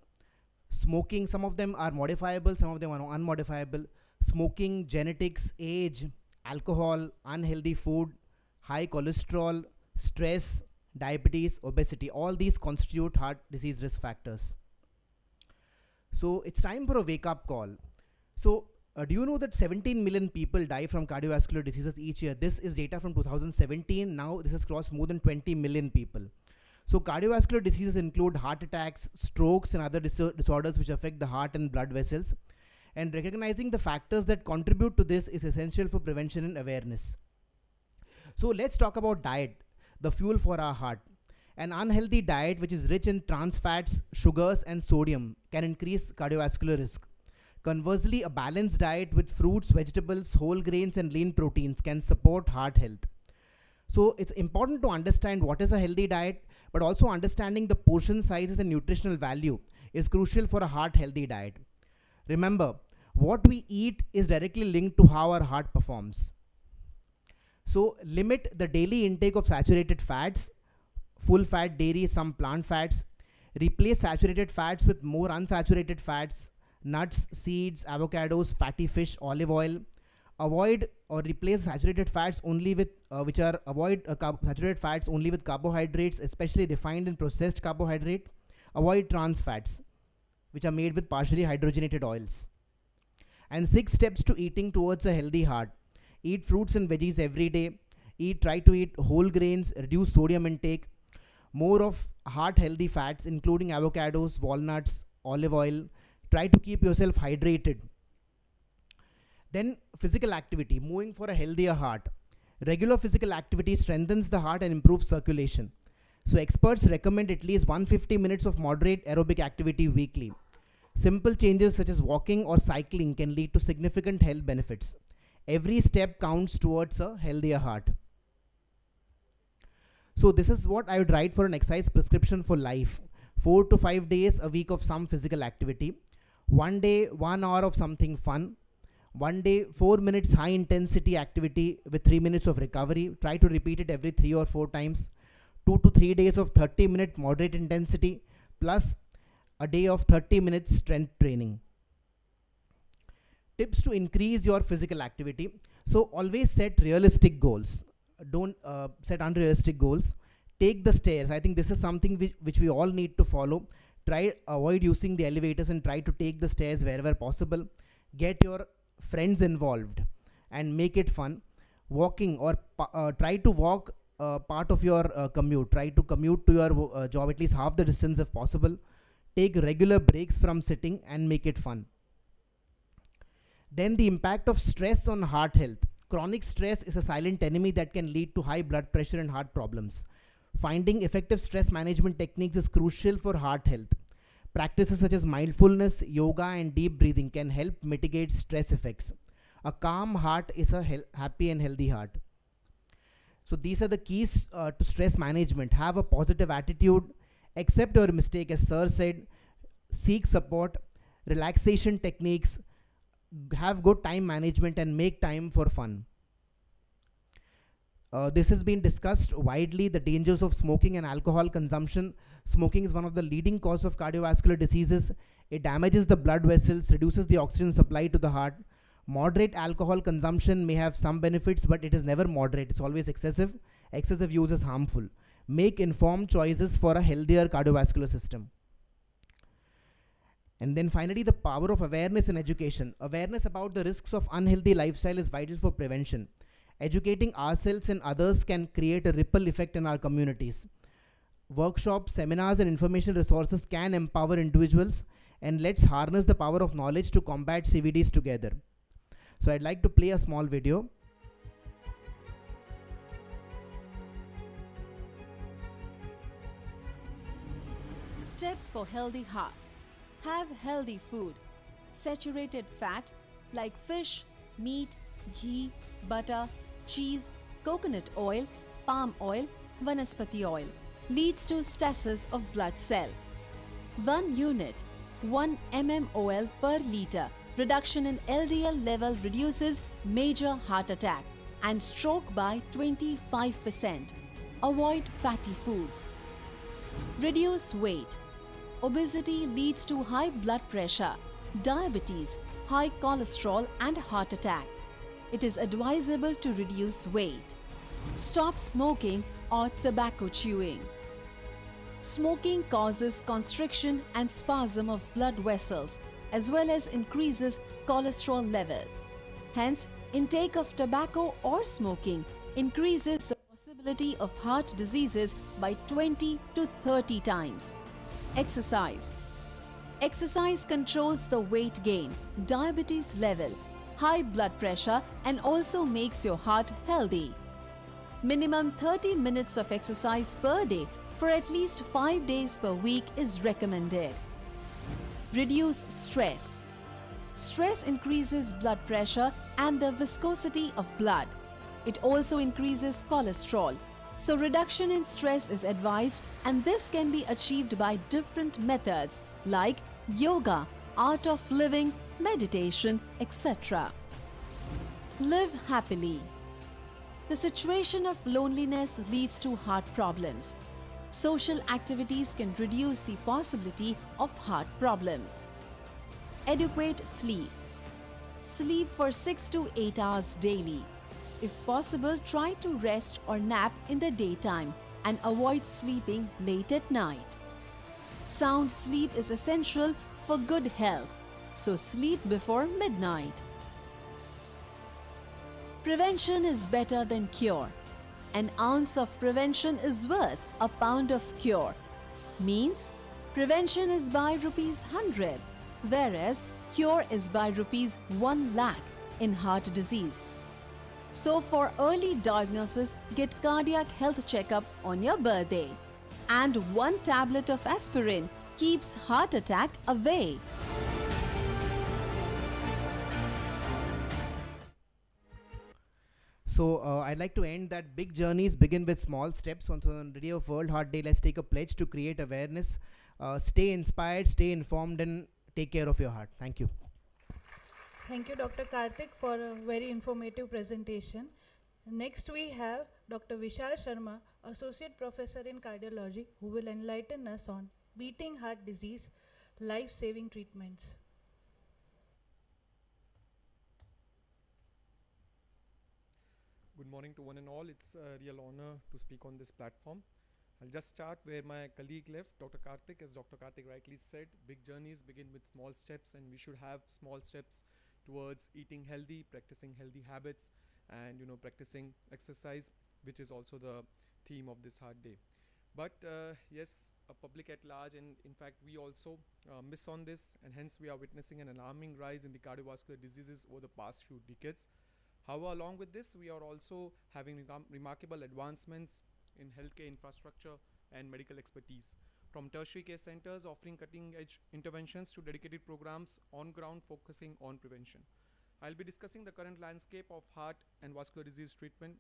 smoking, some of them are modifiable, some of them are unmodifiable. Smoking, genetics, age, alcohol, unhealthy food, high cholesterol, stress, diabetes, obesity, all these constitute heart disease risk factors. So it's time for a wake-up call. So do you know that 17 million people die from cardiovascular diseases each year? This is data from 2017. Now this has crossed more than 20 million people. So cardiovascular diseases include heart attacks, strokes, and other disorders which affect the heart and blood vessels. And recognizing the factors that contribute to this is essential for prevention and awareness. So let's talk about diet, the fuel for our heart. An unhealthy diet which is rich in trans fats, sugars, and sodium can increase cardiovascular risk. Conversely, a balanced diet with fruits, vegetables, whole grains, and lean proteins can support heart health. So it's important to understand what is a healthy diet, but also understanding the portion sizes and nutritional value is crucial for a heart healthy diet. Remember, what we eat is directly linked to how our heart performs. So limit the daily intake of saturated fats, full fat dairy, some plant fats. Replace saturated fats with more unsaturated fats, nuts, seeds, avocados, fatty fish, olive oil. Avoid or replace saturated fats only with saturated fats only with carbohydrates, especially refined and processed carbohydrate. Avoid trans fats, which are made with partially hydrogenated oils. And 6 steps to eating towards a healthy heart: eat fruits and veggies every day. Try to eat whole grains, reduce sodium intake, more of heart healthy fats including avocados, walnuts, olive oil. Try to keep yourself hydrated. Then physical activity, moving for a healthier heart. Regular physical activity strengthens the heart and improves circulation. So experts recommend at least 150 minutes of moderate aerobic activity weekly. Simple changes such as walking or cycling can lead to significant health benefits. Every step counts towards a healthier heart. So this is what I would write for an exercise prescription for life. 4 to 5 days a week of some physical activity. 1 day, 1 hour of something fun. 1 day, 4 minutes high intensity activity with 3 minutes of recovery. Try to repeat it every 3 or 4 times. 2 to 3 days of 30-minute moderate intensity plus a day of 30 minutes strength training. Tips to increase your physical activity. So always set realistic goals. Don't set unrealistic goals. Take the stairs. I think this is something which we all need to follow. Avoid using the elevators and try to take the stairs wherever possible. Get your friends involved and make it fun. Walking or try to walk part of your commute. Try to commute to your job at least half the distance if possible. Take regular breaks from sitting and make it fun. Then the impact of stress on heart health. Chronic stress is a silent enemy that can lead to high blood pressure and heart problems. Finding effective stress management techniques is crucial for heart health. Practices such as mindfulness, yoga, and deep breathing can help mitigate stress effects. A calm heart is a happy and healthy heart. So these are the keys to stress management. Have a positive attitude, accept your mistake as Sir said, seek support, relaxation techniques, have good time management, and make time for fun. This has been discussed widely, the dangers of smoking and alcohol consumption. Smoking is one of the leading causes of cardiovascular diseases. It damages the blood vessels, reduces the oxygen supply to the heart. Moderate alcohol consumption may have some benefits, but it is never moderate. It's always excessive. Excessive use is harmful. Make informed choices for a healthier cardiovascular system. And then finally, the power of awareness and education. Awareness about the risks of unhealthy lifestyle is vital for prevention. Educating ourselves and others can create a ripple effect in our communities. Workshops, seminars, and information resources can empower individuals, and let's harness the power of knowledge to combat CVDs together. So I'd like to play a small video. Steps for healthy heart. Have healthy food. Saturated fat like fish, meat, ghee, butter, cheese, coconut oil, palm oil, vanaspati oil leads to stasis of blood cell. 1 unit, 1 mmol per liter. Reduction in LDL level reduces major heart attack and stroke by 25%. Avoid fatty foods. Reduce weight. Obesity leads to high blood pressure, diabetes, high cholesterol, and heart attack. It is advisable to reduce weight. Stop smoking or tobacco chewing. Smoking causes constriction and spasm of blood vessels, as well as increases cholesterol level. Hence, intake of tobacco or smoking increases the possibility of heart diseases by 20 to 30 times. Exercise. Exercise controls the weight gain, diabetes level, high blood pressure, and also makes your heart healthy. Minimum 30 minutes of exercise per day for at least 5 days per week is recommended. Reduce stress. Stress increases blood pressure and the viscosity of blood. It also increases cholesterol. So reduction in stress is advised, and this can be achieved by different methods like yoga, art of living, meditation, etc. Live happily. The situation of loneliness leads to heart problems. Social activities can reduce the possibility of heart problems. Adequate sleep. Sleep for 6 to 8 hours daily. If possible, try to rest or nap in the daytime and avoid sleeping late at night. Sound sleep is essential for good health, so sleep before midnight. Prevention is better than cure. An ounce of prevention is worth a pound of cure. Means prevention is by ₹100, whereas cure is by ₹1 lakh in heart disease. So for early diagnosis, get cardiac health checkup on your birthday. And 1 tablet of aspirin keeps heart attack away. So I'd like to end that big journeys begin with small steps. On the day of World Heart Day, let's take a pledge to create awareness. Stay inspired, stay informed, and take care of your heart. Thank you. Thank you, Dr. Karthik, for a very informative presentation. Next, we have Dr. Vishal Sharma, Associate Professor in Cardiology, who will enlighten us on beating heart disease, life-saving treatments. morning to one and all. It's a real honor to speak on this platform. I'll just start where my colleague left, Dr. Karthik. As Dr. Karthik rightly said, big journeys begin with small steps, and we should have small steps towards eating healthy, practicing healthy habits, and practicing exercise, which is also the theme of this hard day. But yes, a public at large, and in fact we also miss on this, and hence we are witnessing an alarming rise in the cardiovascular diseases over the past few decades. However, along with this, we are also having remarkable advancements in healthcare infrastructure and medical expertise, from tertiary care centers offering cutting-edge interventions to dedicated programs on ground focusing on prevention. I'll be discussing the current landscape of heart and vascular disease treatment.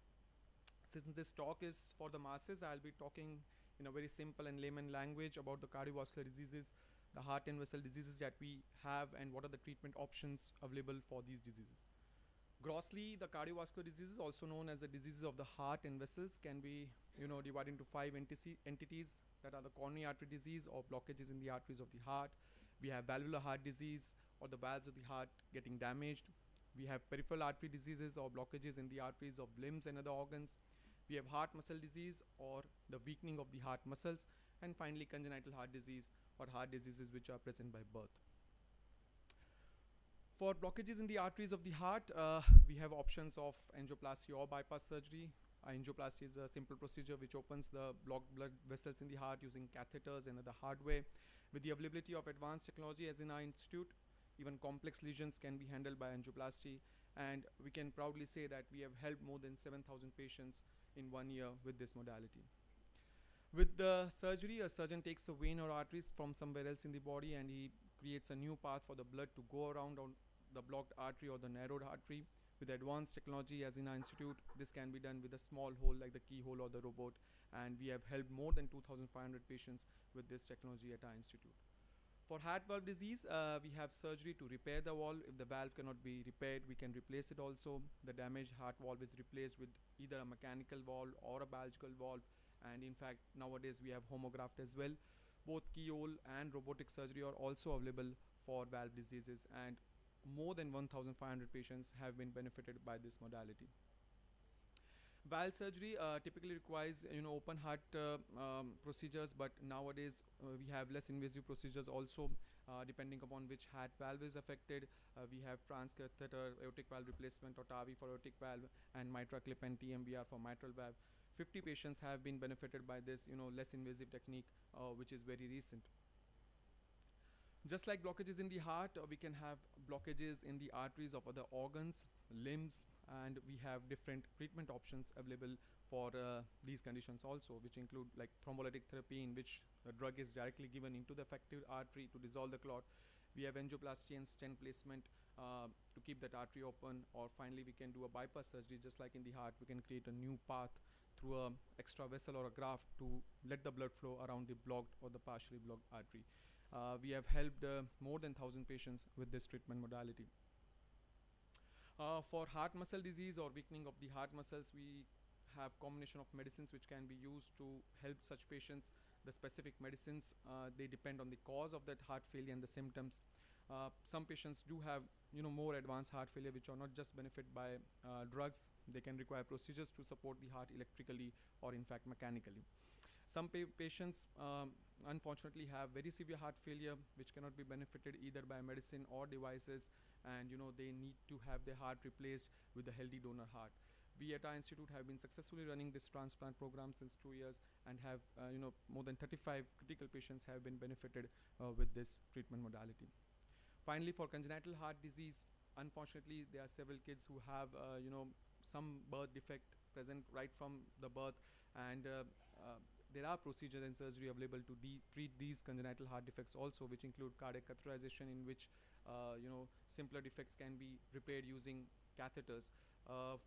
Since this talk is for the masses, I'll be talking in a very simple and layman language about the cardiovascular diseases, the heart and vessel diseases that we have, and what are the treatment options available for these diseases. Grossly, the cardiovascular diseases, also known as the diseases of the heart and vessels, can be divided into 5 entities that are the coronary artery disease or blockages in the arteries of the heart. We have valvular heart disease, or the valves of the heart getting damaged. We have peripheral artery diseases or blockages in the arteries of limbs and other organs. We have heart muscle disease or the weakening of the heart muscles, and finally congenital heart disease or heart diseases which are present by birth. For blockages in the arteries of the heart, we have options of angioplasty or bypass surgery. Angioplasty is a simple procedure which opens the blocked blood vessels in the heart using catheters and other hardware. With the availability of advanced technology as in our institute, even complex lesions can be handled by angioplasty, and we can proudly say that we have helped more than 7,000 patients in 1 year with this modality. With the surgery, a surgeon takes a vein or arteries from somewhere else in the body, and he creates a new path for the blood to go around on the blocked artery or the narrowed artery. With advanced technology as in our institute, this can be done with a small hole like the keyhole or the robot, and we have helped more than 2,500 patients with this technology at our institute. For heart valve disease, we have surgery to repair the valve. If the valve cannot be repaired, we can replace it also. The damaged heart valve is replaced with either a mechanical valve or a biological valve, and in fact nowadays we have homograft as well. Both keyhole and robotic surgery are also available for valve diseases, and more than 1,500 patients have been benefited by this modality. Valve surgery typically requires open heart procedures, but nowadays we have less invasive procedures also, depending upon which heart valve is affected. We have transcatheter aortic valve replacement or TAVI for aortic valve, and mitra clip and TMVR for mitral valve. 50 patients have been benefited by this less invasive technique, which is very recent. Just like blockages in the heart, we can have blockages in the arteries of other organs, limbs, and we have different treatment options available for these conditions also, which include like thrombolytic therapy, in which a drug is directly given into the affected artery to dissolve the clot. We have angioplasty and stent placement to keep that artery open, or finally we can do a bypass surgery. Just like in the heart, we can create a new path through a extra vessel or a graft to let the blood flow around the blocked or the partially blocked artery. We have helped more than 1,000 patients with this treatment modality. For heart muscle disease or weakening of the heart muscles, we have combination of medicines which can be used to help such patients. The specific medicines, they depend on the cause of that heart failure and the symptoms. Some patients do have more advanced heart failure which are not just benefit by drugs. They can require procedures to support the heart electrically or in fact mechanically. Some patients unfortunately have very severe heart failure which cannot be benefited either by medicine or devices, and they need to have their heart replaced with a healthy donor heart. We at our institute have been successfully running this transplant program since 2 years and have more than 35 critical patients have been benefited with this treatment modality. Finally, for congenital heart disease, unfortunately there are several kids who have some birth defect present right from the birth, and there are procedures and surgery available to treat these congenital heart defects also, which include cardiac catheterization, in which simpler defects can be repaired using catheters.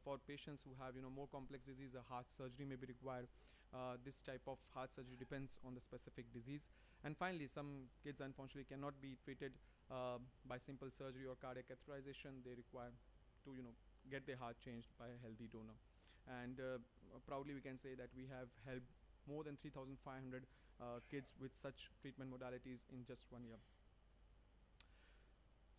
For patients who have more complex disease, a heart surgery may be required. This type of heart surgery depends on the specific disease. And finally, some kids unfortunately cannot be treated by simple surgery or cardiac catheterization. They require to get their heart changed by a healthy donor. And proudly we can say that we have helped more than 3,500 kids with such treatment modalities in just 1 year.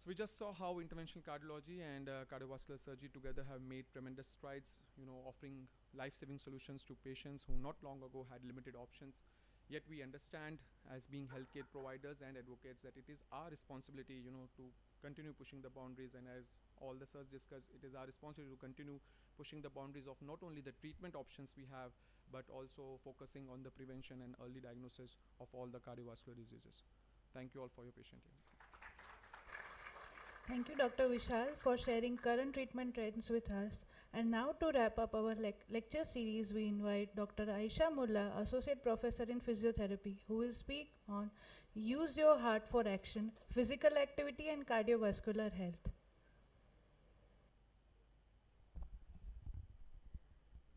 So we just saw how interventional cardiology and cardiovascular surgery together have made tremendous strides, offering life-saving solutions to patients who not long ago had limited options. Yet we understand as being healthcare providers and advocates that it is our responsibility, to continue pushing the boundaries, and as all the sirs discussed, it is our responsibility to continue pushing the boundaries of not only the treatment options we have, but also focusing on the prevention and early diagnosis of all the cardiovascular diseases. Thank you all for your patient hearing. Thank you, Dr. Vishal, for sharing current treatment trends with us. And now to wrap up our lecture series, we invite Dr. Aisha Mullah, Associate Professor in Physiotherapy, who will speak on Use Your Heart for Action, Physical Activity and Cardiovascular Health.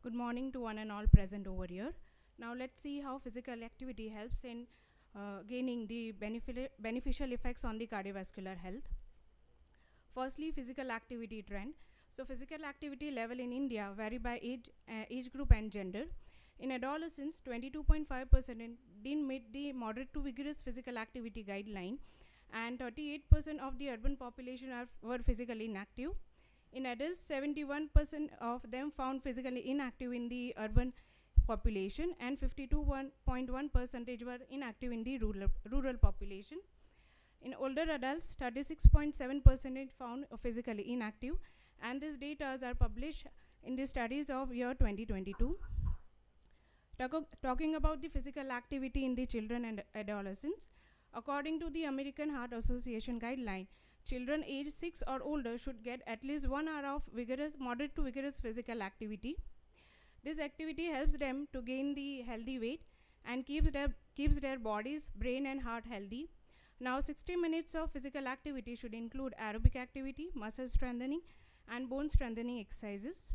Good morning to one and all present over here. Now let's see how physical activity helps in gaining the beneficial effects on the cardiovascular health. Firstly, physical activity trend. So physical activity level in India vary by age group and gender. In adolescents, 22.5% didn't meet the moderate to vigorous physical activity guideline, and 38% of the urban population were physically inactive. In adults, 71% of them found physically inactive in the urban population, and 52.1% were inactive in the rural population. In older adults, 36.7% found physically inactive, and these data are published in the studies of year 2022. Talking about the physical activity in the children and adolescents, according to the American Heart Association guideline, children aged 6 or older should get at least 1 hour of moderate to vigorous physical activity. This activity helps them to gain the healthy weight and keeps their bodies, brain and heart healthy. Now 60 minutes of physical activity should include aerobic activity, muscle strengthening and bone strengthening exercises.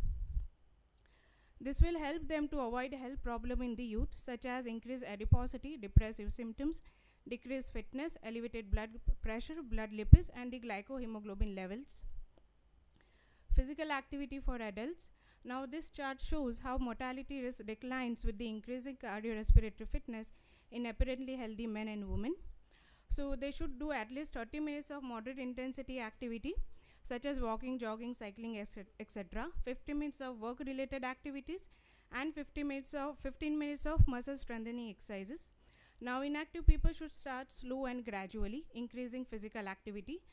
This will help them to avoid health problems in the youth, such as increased adiposity, depressive symptoms, decreased fitness, elevated blood pressure, blood lipids and the glycohemoglobin levels. Physical activity for adults. Now this chart shows how mortality risk declines with the increasing cardiorespiratory fitness in apparently healthy men and women. So they should do at least 30 minutes of moderate intensity activity, such as walking, jogging, cycling, etc. 50 minutes of work-related activities and 15 minutes of muscle strengthening exercises. Now inactive people should start slow and gradually, increasing physical activity,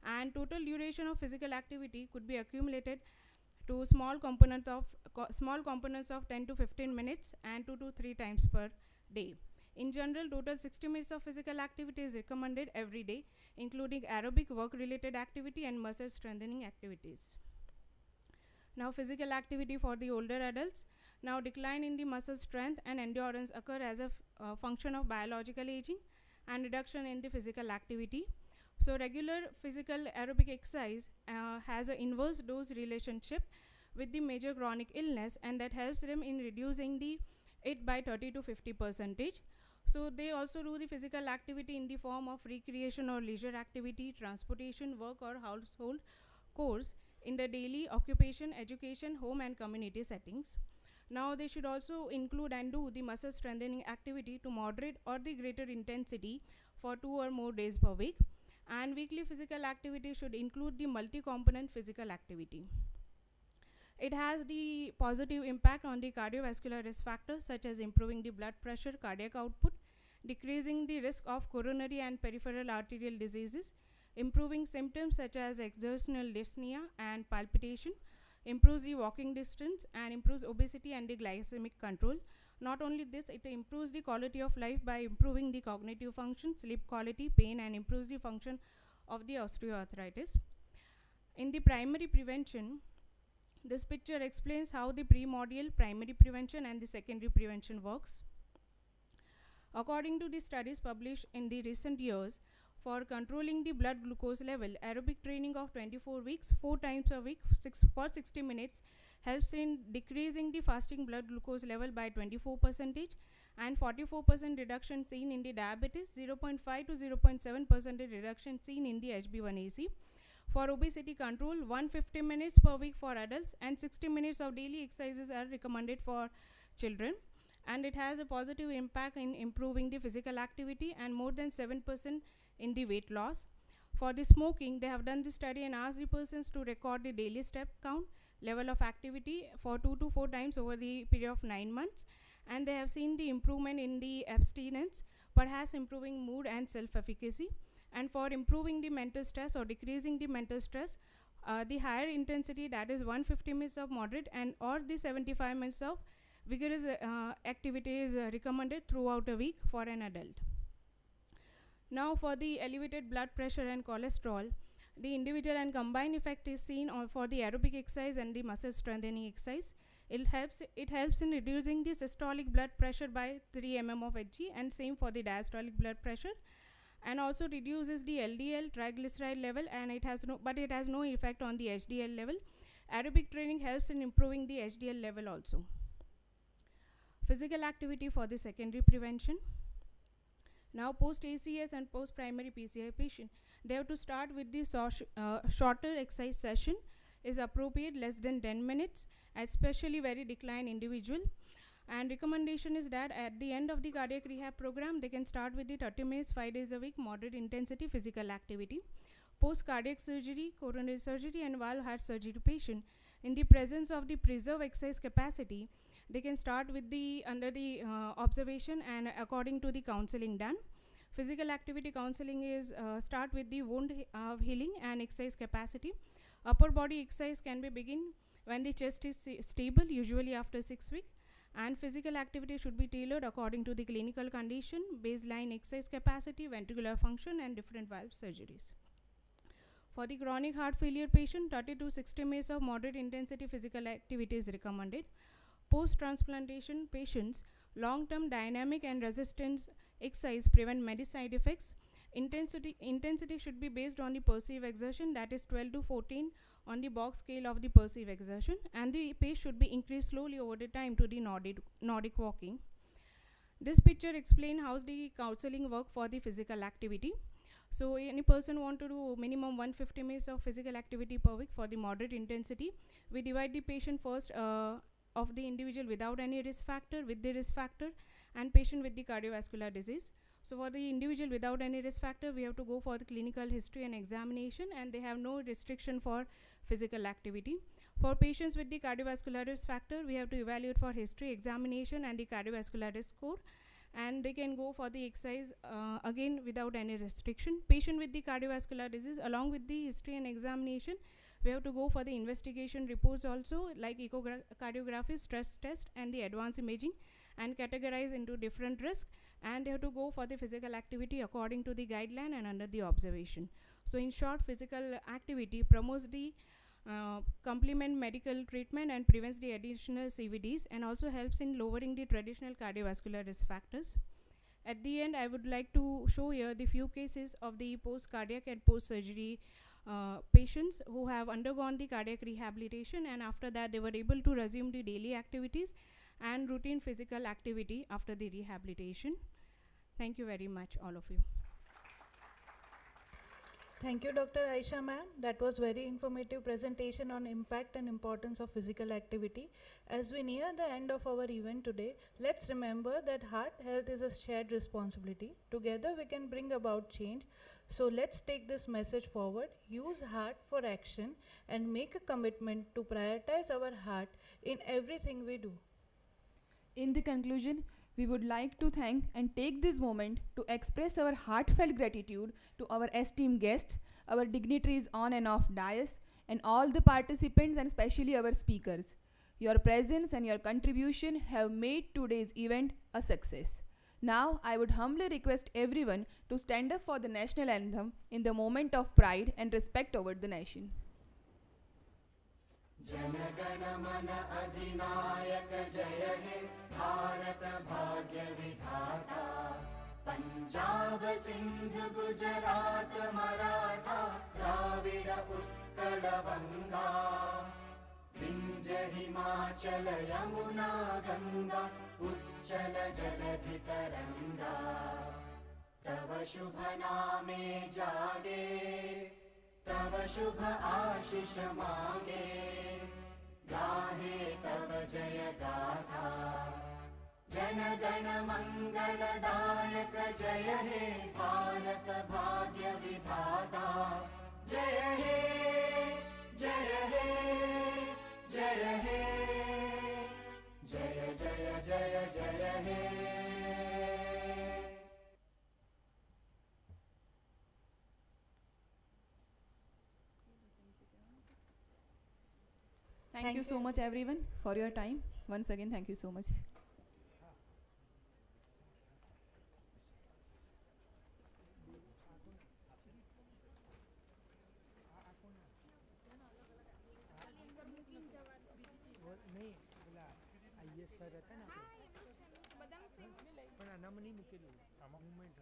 and total duration of physical activity could be accumulated to small components of 10 to 15 minutes and 2 to 3 times per day. In general, total 60 minutes of physical activity is recommended every day, including aerobic, work-related activity and muscle strengthening activities. Now physical activity for the older adults. Now decline in the muscle strength and endurance occur as a function of biological aging and reduction in the physical activity. So regular physical aerobic exercise has an inverse dose relationship with the major chronic illness, and that helps them in reducing it by 30 to 50%. So they also do the physical activity in the form of recreation or leisure activity, transportation, work or household chores in the daily occupation, education, home and community settings. Now they should also include and do the muscle strengthening activity to moderate or the greater intensity for 2 or more days per week. And weekly physical activity should include the multi-component physical activity. It has the positive impact on the cardiovascular risk factors, such as improving the blood pressure, cardiac output, decreasing the risk of coronary and peripheral arterial diseases, improving symptoms such as exertional dyspnea and palpitation, improves the walking distance, and improves obesity and the glycemic control. Not only this, it improves the quality of life by improving the cognitive function, sleep quality, pain, and improves the function of the osteoarthritis. In the primary prevention, this picture explains how the primordial, primary prevention and the secondary prevention works. According to the studies published in the recent years, for controlling the blood glucose level, aerobic training of 24 weeks, 4 times a week for 60 minutes helps in decreasing the fasting blood glucose level by 24% and 44% reduction seen in the diabetes, 0.5 to 0.7% reduction seen in the HbA1c. For obesity control, 150 minutes per week for adults and 60 minutes of daily exercises are recommended for children, and it has a positive impact in improving the physical activity and more than 7% in the weight loss. For the smoking, they have done the study and asked the persons to record the daily step count, level of activity for 2 to 4 times over the period of 9 months, and they have seen the improvement in the abstinence, perhaps improving mood and self-efficacy. And for improving the mental stress or decreasing the mental stress, the higher intensity, that is 150 minutes of moderate and or the 75 minutes of vigorous activity is recommended throughout a week for an adult. Now for the elevated blood pressure and cholesterol, the individual and combined effect is seen for the aerobic exercise and the muscle strengthening exercise. It helps in reducing the systolic blood pressure by 3 mm of Hg, and same for the diastolic blood pressure, and also reduces the LDL triglyceride level, and it has no effect on the HDL level. Aerobic training helps in improving the HDL level also. Physical activity for the secondary prevention. Now post ACS and post primary PCI patient, they have to start with the shorter exercise session is appropriate, less than 10 minutes, especially very declined individual. And recommendation is that at the end of the cardiac rehab program, they can start with the 30 minutes, 5 days a week, moderate intensity physical activity. Post cardiac surgery, coronary surgery, and valve heart surgery patient, in the presence of the preserved exercise capacity, they can start with the under the observation and according to the counseling done. Physical activity counseling is start with the wound healing and exercise capacity. Upper body exercise can be begin when the chest is stable, usually after 6 weeks. And physical activity should be tailored according to the clinical condition, baseline exercise capacity, ventricular function, and different valve surgeries. For the chronic heart failure patient, 30 to 60 minutes of moderate intensity physical activity is recommended. Post-transplantation patients, long-term dynamic and resistance exercise prevent many side effects. Intensity should be based on the perceived exertion, that is 12 to 14 on the box scale of the perceived exertion, and the pace should be increased slowly over the time to the Nordic walking. This picture explains how the counseling work for the physical activity. So any person want to do minimum 150 minutes of physical activity per week for the moderate intensity. We divide the patient first of the individual without any risk factor, with the risk factor, and patient with the cardiovascular disease. So for the individual without any risk factor, we have to go for the clinical history and examination, and they have no restriction for physical activity. For patients with the cardiovascular risk factor, we have to evaluate for history, examination, and the cardiovascular risk score, and they can go for the exercise again without any restriction. Patient with the cardiovascular disease, along with the history and examination, we have to go for the investigation reports also, like echocardiography, stress test, and the advanced imaging, and categorize into different risks, and they have to go for the physical activity according to the guideline and under the observation. So in short, physical activity promotes the complement medical treatment and prevents the additional CVDs, and also helps in lowering the traditional cardiovascular risk factors. At the end, I would like to show here the few cases of the post-cardiac and post-surgery patients who have undergone the cardiac rehabilitation, and after that they were able to resume the daily activities and routine physical activity after the rehabilitation. Thank you very much, all of you. Thank you, Dr. Aisha ma'am. That was very informative presentation on impact and importance of physical activity. As we near the end of our event today, let's remember that heart health is a shared responsibility. Together we can bring about change. So let's take this message forward, use heart for action, and make a commitment to prioritize our heart in everything we do. In the conclusion, we would like to thank and take this moment to express our heartfelt gratitude to our esteemed guests, our dignitaries on and off dais, and all the participants, and especially our speakers. Your presence and your contribution have made today's event a success. Now, I would humbly request everyone to stand up for the national anthem in the moment of pride and respect over the nation. जनगण मन अधिनायक जय हे भारत भाग्य विधाता पंजाब सिंध गुजरात मराठा द्राविड उत्कल गंगा विंध्य हिमाचल यमुना गंगा उच्चल जलधि तरंगा तव शुभ नामे जागे तव शुभ आशीष मांगे गाहे तव जय गाथा जन गणमङ्गलदायक जय हे भारत भाग्य विधाता जय हे जय हे जय हे जय जय जय जय हे Thank you so much everyone for your time. Once again, thank you so much. પણ આનામાં નહીં મૂકેલું આમાં મુવમેન્ટ